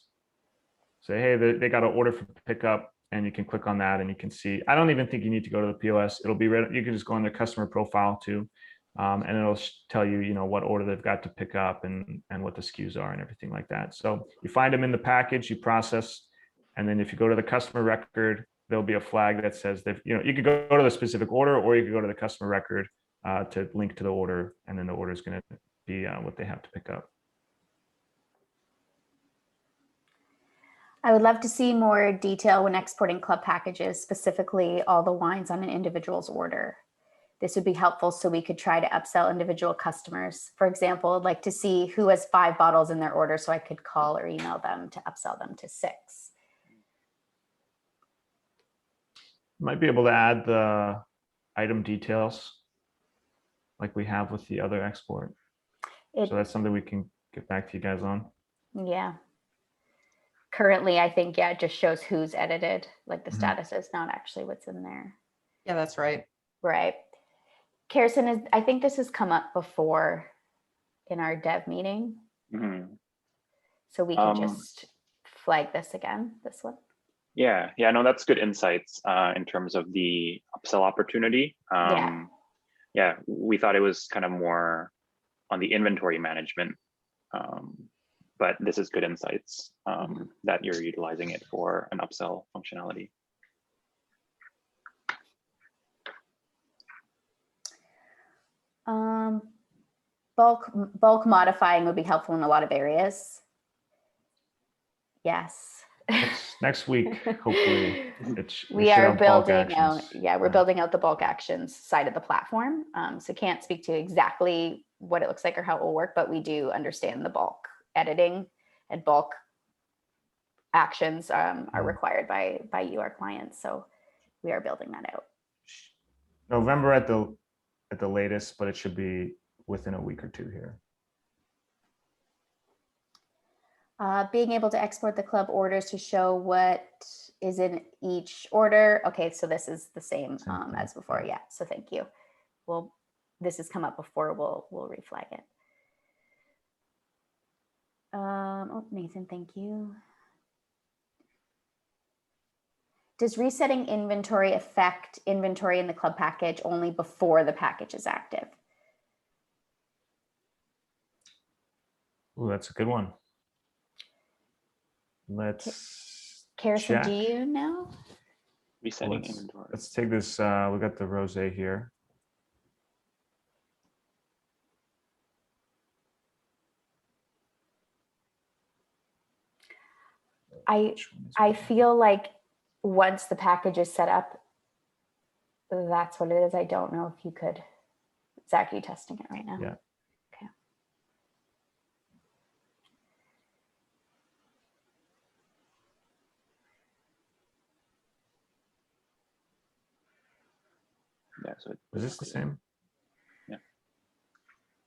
say, hey, they got an order for pickup, and you can click on that and you can see. I don't even think you need to go to the POS. It'll be ready. You can just go on their customer profile too, and it'll tell you, what order they've got to pick up and what the SKUs are and everything like that. So you find them in the package, you process, and then if you go to the customer record, there'll be a flag that says that you could go to the specific order, or you could go to the customer record to link to the order, and then the order is going to be what they have to pick up. I would love to see more detail when exporting club packages, specifically all the wines on an individual's order. This would be helpful so we could try to upsell individual customers. For example, I'd like to see who has 5 bottles in their order so I could call or email them to upsell them to 6. Might be able to add the item details like we have with the other export. So that's something we can get back to you guys on. Yeah. currently, I think, yeah, it just shows who's edited, like the Mhm. status is not actually what's in there. Yeah, that's right. Right. Kirsten, I think this has come up before in our dev meeting, Mhm. so we can Um, just flag this again, this one. Yeah, no, that's good insights in terms of the upsell opportunity. Yeah, we thought it was kind of more on the inventory management, but this is good insights that you're utilizing it for an upsell functionality. Bulk modifying would be helpful in a lot of areas. Yes. Next week, hopefully. We are building out. Yeah, we're building out the bulk actions side of the platform. So can't speak to exactly what it looks like or how it will work, but we do understand the bulk editing and bulk actions are required by you, our clients. So we are building that out. November at the latest, but it should be within a week or two here. Being able to export the club orders to show what is in each order. Okay, so this is the same as before. Yeah, so thank you. Well, this has come up before. We'll reflag it. Oh, Nathan, thank you. Does resetting inventory affect inventory in the club package only before the package is active? Oh, that's a good one. Let's Kirsten, check. do you know? Resetting inventory. Let's take this. We got the rosé here. I feel like once the package is set up, that's what it is. I don't know if you could. Zach, are you testing it right now? Yeah. Okay. Yeah, so Is this the same? Yeah.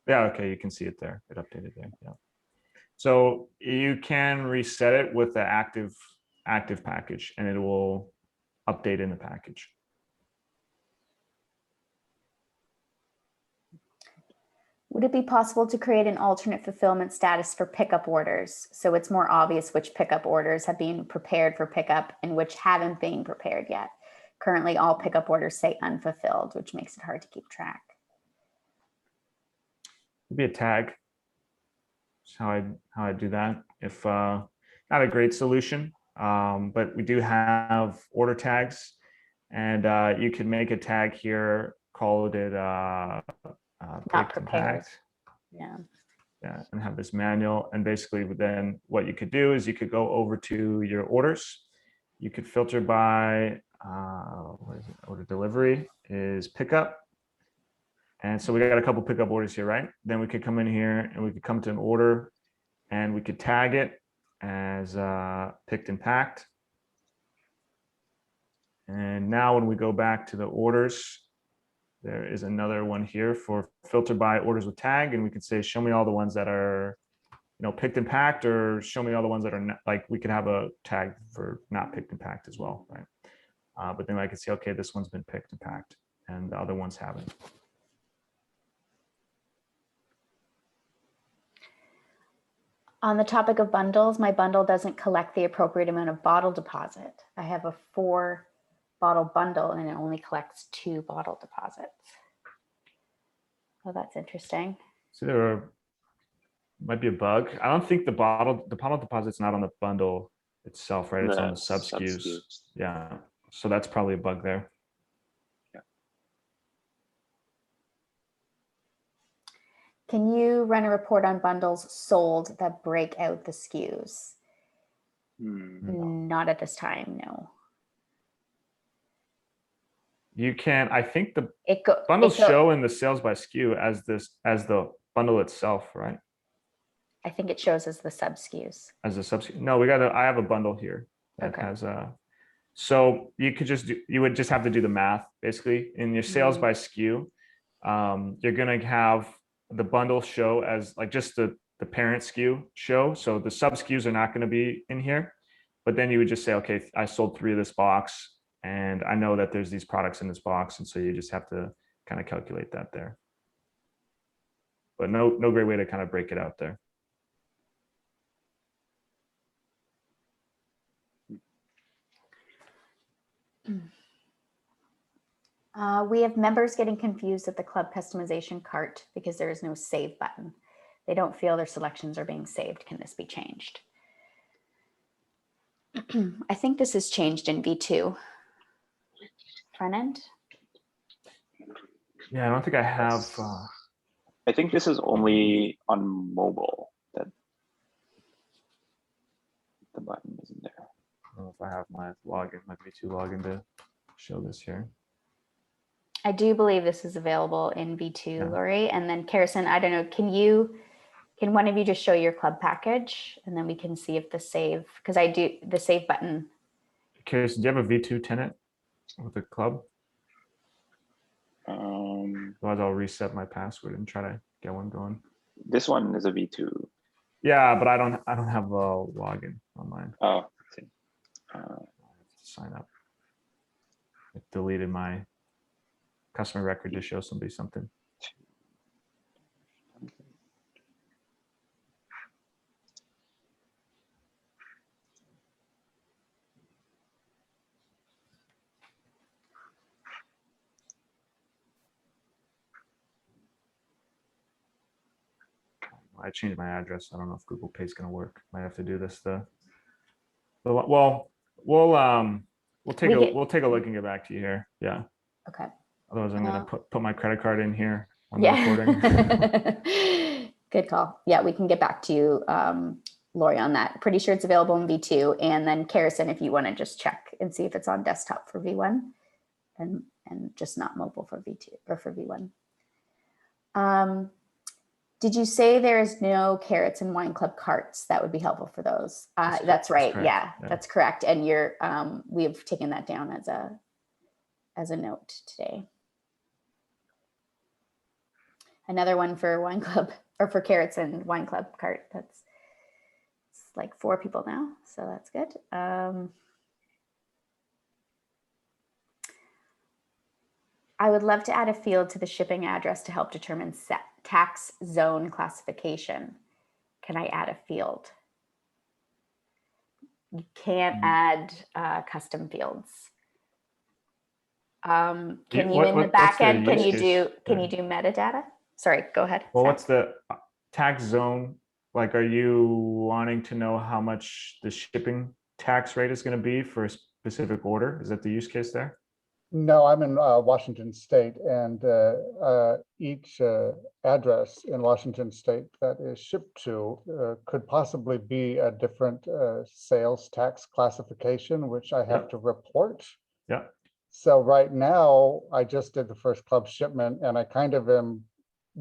Yeah, okay, you can see it there. It updated there. Yeah. So you can reset it with the active package and it will update in the package. Would it be possible to create an alternate fulfillment status for pickup orders so it's more obvious which pickup orders have been prepared for pickup and which haven't been prepared yet? Currently, all pickup orders say unfulfilled, which makes it hard to keep track. It'd be a tag. That's how I do that. If not a great solution, but we do have order tags, and you can make a tag here, call it Not picked and prepared. packed. Yeah. Yeah, and have this manual. And basically then what you could do is you could go over to your orders. You could filter by what is it? Order delivery is pickup. And so we got a couple pickup orders here, right? Then we could come in here and we could come to an order and we could tag it as picked and packed. And now when we go back to the orders, there is another one here for filter by orders with tag. And we could say, show me all the ones that are, picked and packed, or show me all the ones that are not, like we could have a tag for not picked and packed as well, right? But then I can see, okay, this one's been picked and packed and the other ones haven't. On the topic of bundles, my bundle doesn't collect the appropriate amount of bottle deposit. I have a 4 bottle bundle and it only collects 2 bottle deposits. Oh, that's interesting. So there might be a bug. I don't think the bottle deposit's not on the bundle itself, right? It's on the sub SKUs. Yeah. So that's probably a bug there. Yeah. Can you run a report on bundles sold that break out the SKUs? Not at this time, no. You can, I think the bundles show in the sales by SKU as the bundle itself, right? I think it shows as the sub SKUs. As a sub SKU. No, I have a bundle here that has so you would just have to do the math basically in your sales by SKU. You're going to have the bundle show as like just the parent SKU show. So the sub SKUs are not going to be in here. But then you would just say, okay, I sold 3 of this box, and I know that there's these products in this box, and so you just have to kind of calculate that there. But no great way to kind of break it out there. We have members getting confused at the club customization cart because there is no save button. They don't feel their selections are being saved. Can this be changed? I think this is changed in V2. Front end? Yeah, I don't think I have. I think this is only on mobile that the button isn't there. I don't know if I have my login, my V2 login to show this here. I do believe this is available in V2, Yeah. Lori. And then Karison, I don't know, can one of you just show your club package and then we can see if the save, because I do the save button. Curious, do you have a V2 tenant with a club? Otherwise, I'll reset my password and try to get one going. This one is a V2. Yeah, but I don't have a login on mine. Oh, I see. I have to sign up. I deleted my customer record to show somebody something. I changed my address. I don't know if Google Pay is going to work. Might have to do this well, we'll take a look and get back to you here. Yeah. Okay. Otherwise, I'm going to put my credit card in here on the recording. Good call. Yeah, we can get back to you, Lori, on that. Pretty sure it's available in V2. And then Karison, if you want to just check and see if it's on desktop for V1 and just not mobile for V2 or for V1. Did you say there is no carrots in wine club carts? That would be helpful for those. That's right. Yeah, that's correct. And we have taken that down as a note today. Another one for wine club or for carrots and wine club cart. It's like 4 people now, so that's good. I would love to add a field to the shipping address to help determine tax zone classification. Can I add a field? You can't add custom fields. Can you in the back end, can you do metadata? Sorry, go ahead. Well, what's the tax zone? Like, are you wanting to know how much the shipping tax rate is going to be for a specific order? Is that the use case there? No, I'm in Washington State, and each address in Washington State that is shipped to could possibly be a different sales tax classification, which I have to report. Yeah. So right now, I just did the first club shipment, and I kind of am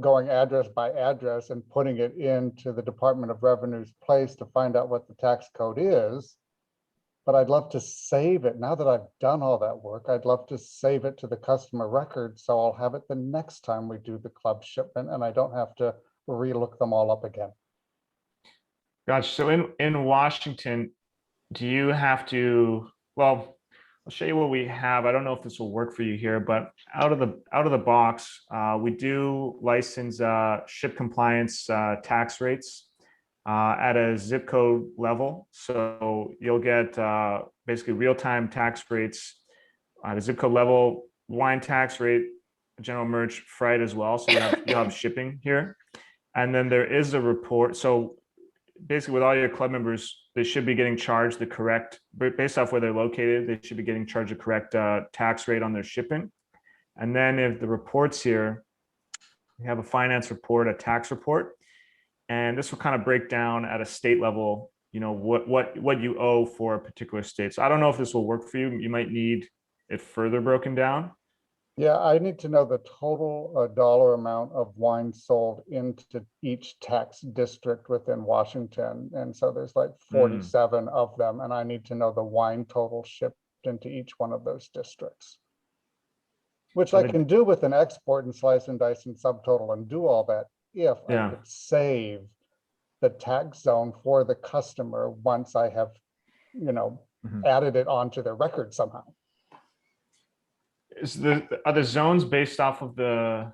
going address by address and putting it into the Department of Revenue's place to find out what the tax code is. But I'd love to save it. Now that I've done all that work, I'd love to save it to the customer record so I'll have it the next time we do the club shipment and I don't have to relook them all up again. Gotcha. So in Washington, do you have to, well, I'll show you what we have. I don't know if this will work for you here, but out of the box, we do license ship compliance tax rates at a zip code level. So you'll get basically real-time tax rates at a zip code level, wine tax rate, general merch, freight as well. So you'll have shipping here. And then there is a report. So basically with all your club members, they should be getting charged the correct, based off where they're located, they should be getting charged the correct tax rate on their shipping. And then if the reports here, we have a finance report, a tax report, and this will kind of break down at a state level, you know, what you owe for a particular state. So I don't know if this will work for you. You might need it further broken down. Yeah, I need to know the total dollar amount of wine sold into each tax district within Washington. And so there's like 47 of them, and I need to know the wine total shipped into each one of those districts. Which I can do with an export and slice and dice and subtotal and do all that if I could save the tax zone for the customer once I have added it onto their record somehow. Are the zones based off of the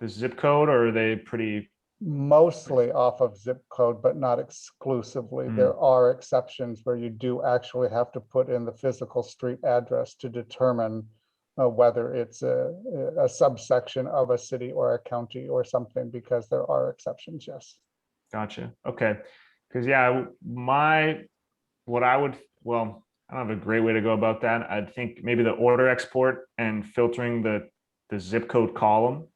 zip code, or are they pretty? Mostly off of zip code, but not exclusively. There are exceptions where you do actually have to put in the physical street address to determine whether it's a subsection of a city or a county or something, because there are exceptions, yes. Gotcha. Okay. Because yeah, what I would, well, I don't have a great way to go about that. I think maybe the order export and filtering the zip code column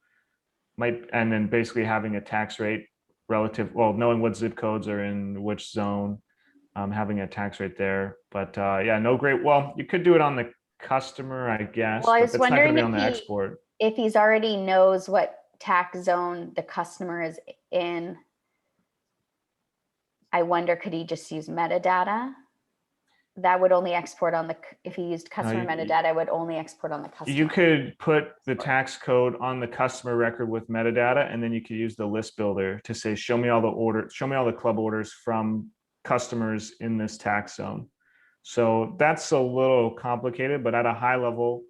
might, and then basically having a tax rate relative, well, knowing what zip codes are in which zone, having a tax rate there. But yeah, no great, well, you could do it on the customer, I guess, Well, I but was that's not going to wondering be if on the export. if he's already knows what tax zone the customer is in, I wonder, could he just use metadata? That would only export on the, if he used customer metadata, it would only export on the customer. You could put the tax code on the customer record with metadata, and then you could use the list builder to say, show me all the club orders from customers in this tax zone. So that's a little complicated, but at a high level,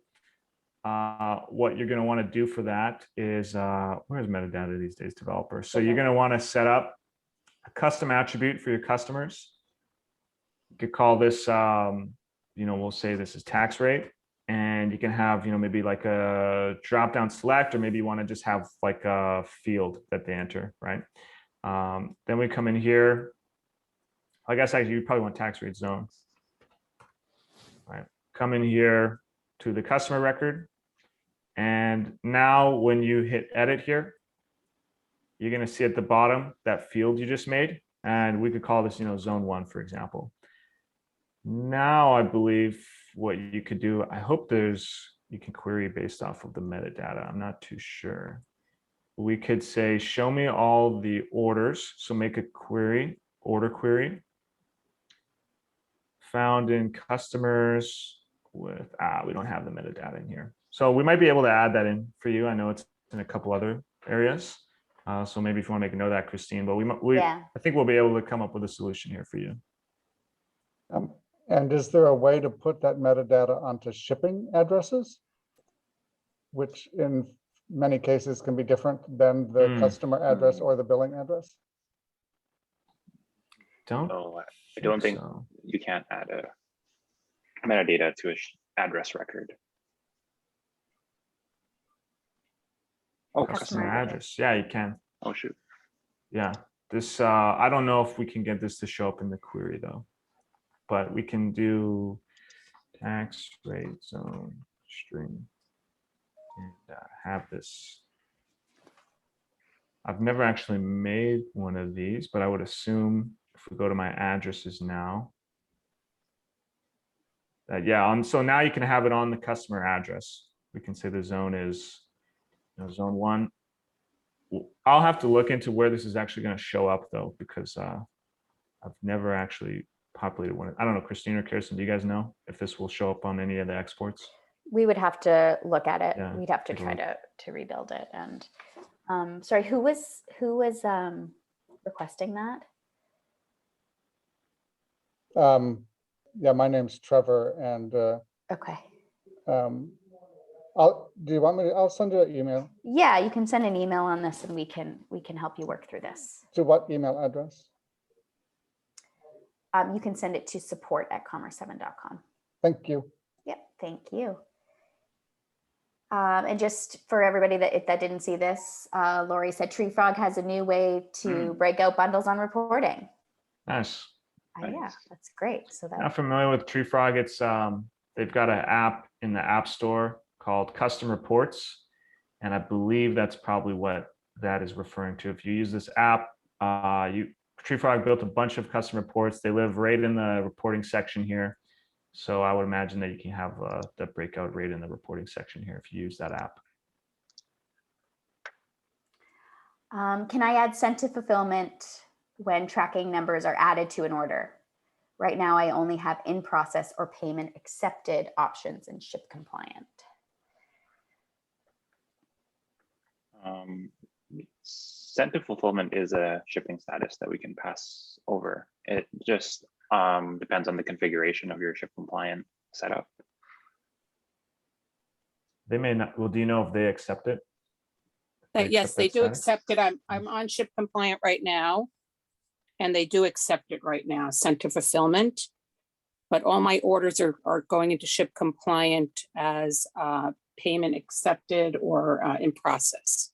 what you're going to want to do for that is, where's metadata these days, developers? So you're going to want to set up a custom attribute for your customers. You could call this, we'll say this is tax rate, and you can have, maybe like a drop down select, or maybe you want to just have like a field that they enter, right? Then we come in here. I guess actually you probably want tax rate zone. Right. Come in here to the customer record. And now when you hit edit here, you're going to see at the bottom that field you just made. And we could call this, zone 1, for example. Now, I believe what you could do, I hope you can query based off of the metadata. I'm not too sure. We could say, show me all the orders. So make a query, order query, found in customers with, we don't have the metadata in here. So we might be able to add that in for you. I know it's in a couple other areas. So maybe if you want to make a note of that, Christine, but I think we'll be able to come up with a solution here for you. And is there a way to put that metadata onto shipping addresses, which in many cases can be different than the customer address or the billing address? No, I don't think so. You can't add a metadata to an address record. Oh, customer address. Yeah, you can. Oh, shoot. Yeah, this, I don't know if we can get this to show up in the query though, but we can do tax rate zone string and have this. I've never actually made one of these, but I would assume if we go to my addresses now, that so now you can have it on the customer address. We can say the zone is zone 1. I'll have to look into where this is actually going to show up though, because I've never actually populated one. I don't know, Christine or Kirsten, do you guys know if this will show up on any of the exports? We would have to look at it. Yeah, we'd have to try to rebuild it. And sorry, who was requesting that? Yeah, my name's Trevor, and okay. Do you want me to? I'll send you an email. Yeah, you can send an email on this, and we can help you work through this. To what email address? You can send it to support@commerce7.com. Thank you. Yep, thank you. And just for everybody that didn't see this, Lori said Tree Frog has a new way to break out bundles on reporting. Nice. Yeah, that's great. So Not familiar with Tree Frog. It's they've got an app in the App Store called Custom Reports, and I believe that's probably what that is referring to. If you use this app, Tree Frog built a bunch of custom reports. They live right in the reporting section here. So I would imagine that you can have the breakout rate in the reporting section here if you use that app. Can I add sent to fulfillment when tracking numbers are added to an order? Right now, I only have in process or payment accepted options in ship compliant. Sent to fulfillment is a shipping status that we can pass over. It just Depends on the configuration of your ship compliant setup. They may not, well, do you know if they accept it? Yes, they that do status? accept it. I'm on ship compliant right now. And they do accept it right now, sent to fulfillment. But all my orders are going into ship compliant as payment accepted or in process.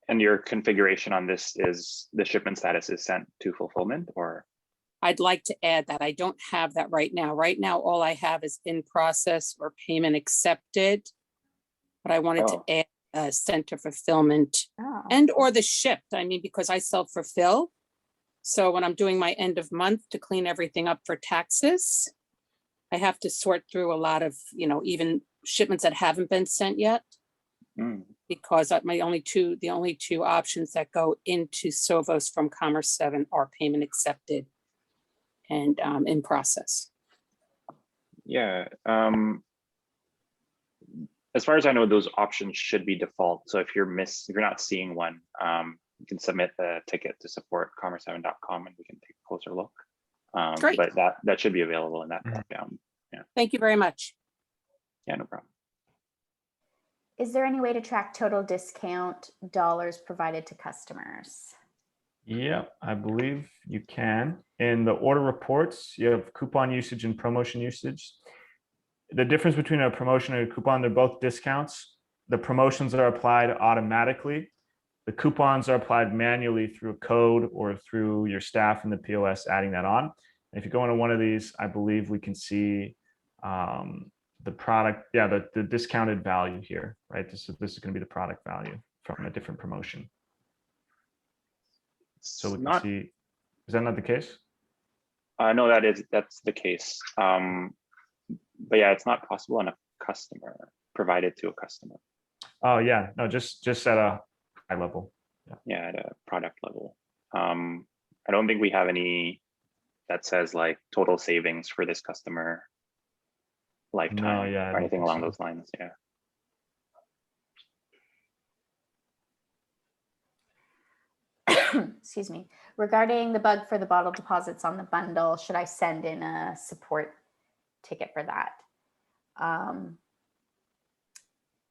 And your configuration on this is the shipment status is sent to fulfillment, or? I'd like to add that. I don't have that right now. Right now, all I have is in process or payment accepted. But I wanted to add sent to fulfillment and or the shipped. I mean, because I self-fulfill. So when I'm doing my end of month to clean everything up for taxes, I have to sort through a lot of, even shipments that haven't been sent yet. Because the only two options that go into Sovos from Commerce7 are payment accepted and in process. Yeah. As far as I know, those options should be default. So if you're not seeing one, you can submit the ticket to support.commerce7.com and we can take a closer look. Great. But that should be available in that drop down. Yeah. Thank you very much. Yeah, no problem. Is there any way to track total discount dollars provided to customers? Yeah, I believe you can. In the order reports, you have coupon usage and promotion usage. The difference between a promotion and a coupon, they're both discounts. The promotions are applied automatically. The coupons are applied manually through a code or through your staff in the POS adding that on. And if you go into one of these, I believe we can see the product, the discounted value here, right? This is going to be the product value from a different promotion. So we can see, is that not the case? No, that's the case. But yeah, it's not possible on a customer, provided to a customer. Oh yeah, no, just at a high level. Yeah, at a product level. I don't think we have any that says like total savings for this customer lifetime or anything along those lines. Yeah. Excuse me. Regarding the bug for the bottle deposits on the bundle, should I send in a support ticket for that?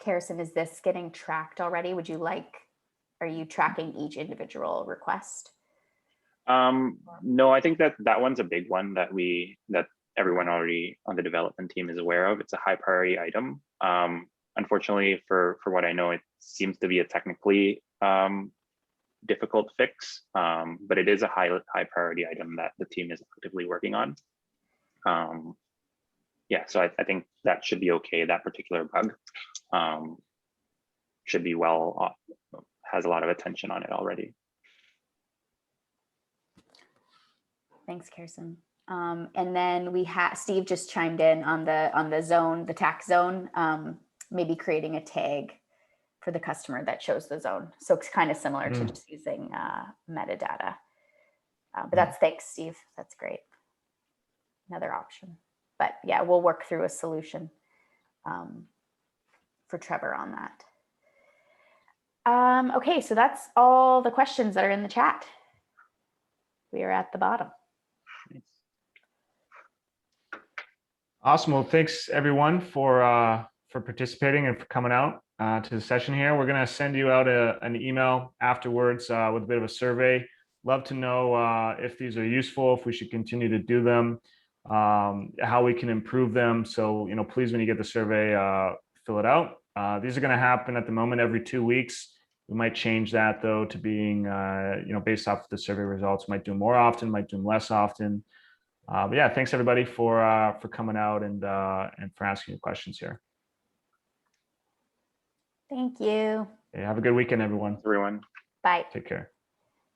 Harrison, is this getting tracked already? Are you tracking each individual request? No, I think that one's a big one that everyone already on the development team is aware of. It's a high priority item. Unfortunately, for what I know, it seems to be a technically difficult fix, but it is a high priority item that the team is actively working on. Yeah, so I think that should be okay. That particular bug should be has a lot of attention on it already. Thanks, Kirsten. And then Steve just chimed in on the zone, the tax zone, maybe creating a tag for the customer that shows the zone. So it's kind of similar to just using metadata. But thanks, Steve. That's great. Another option. But yeah, we'll work through a solution for Trevor on that. Okay, so that's all the questions that are in the chat. We are at the bottom. Awesome. Well, thanks everyone for participating and for coming out to the session here. We're going to send you out an email afterwards with a bit of a survey. Love to know if these are useful, if we should continue to do them, how we can improve them. So, please, when you get the survey, fill it out. These are going to happen at the moment every 2 weeks. We might change that though to being, based off the survey results. Might do more often, might do them less often. But yeah, thanks everybody for coming out and for asking questions here. Thank you. Hey, have a good weekend, everyone. Everyone. Bye. Take care.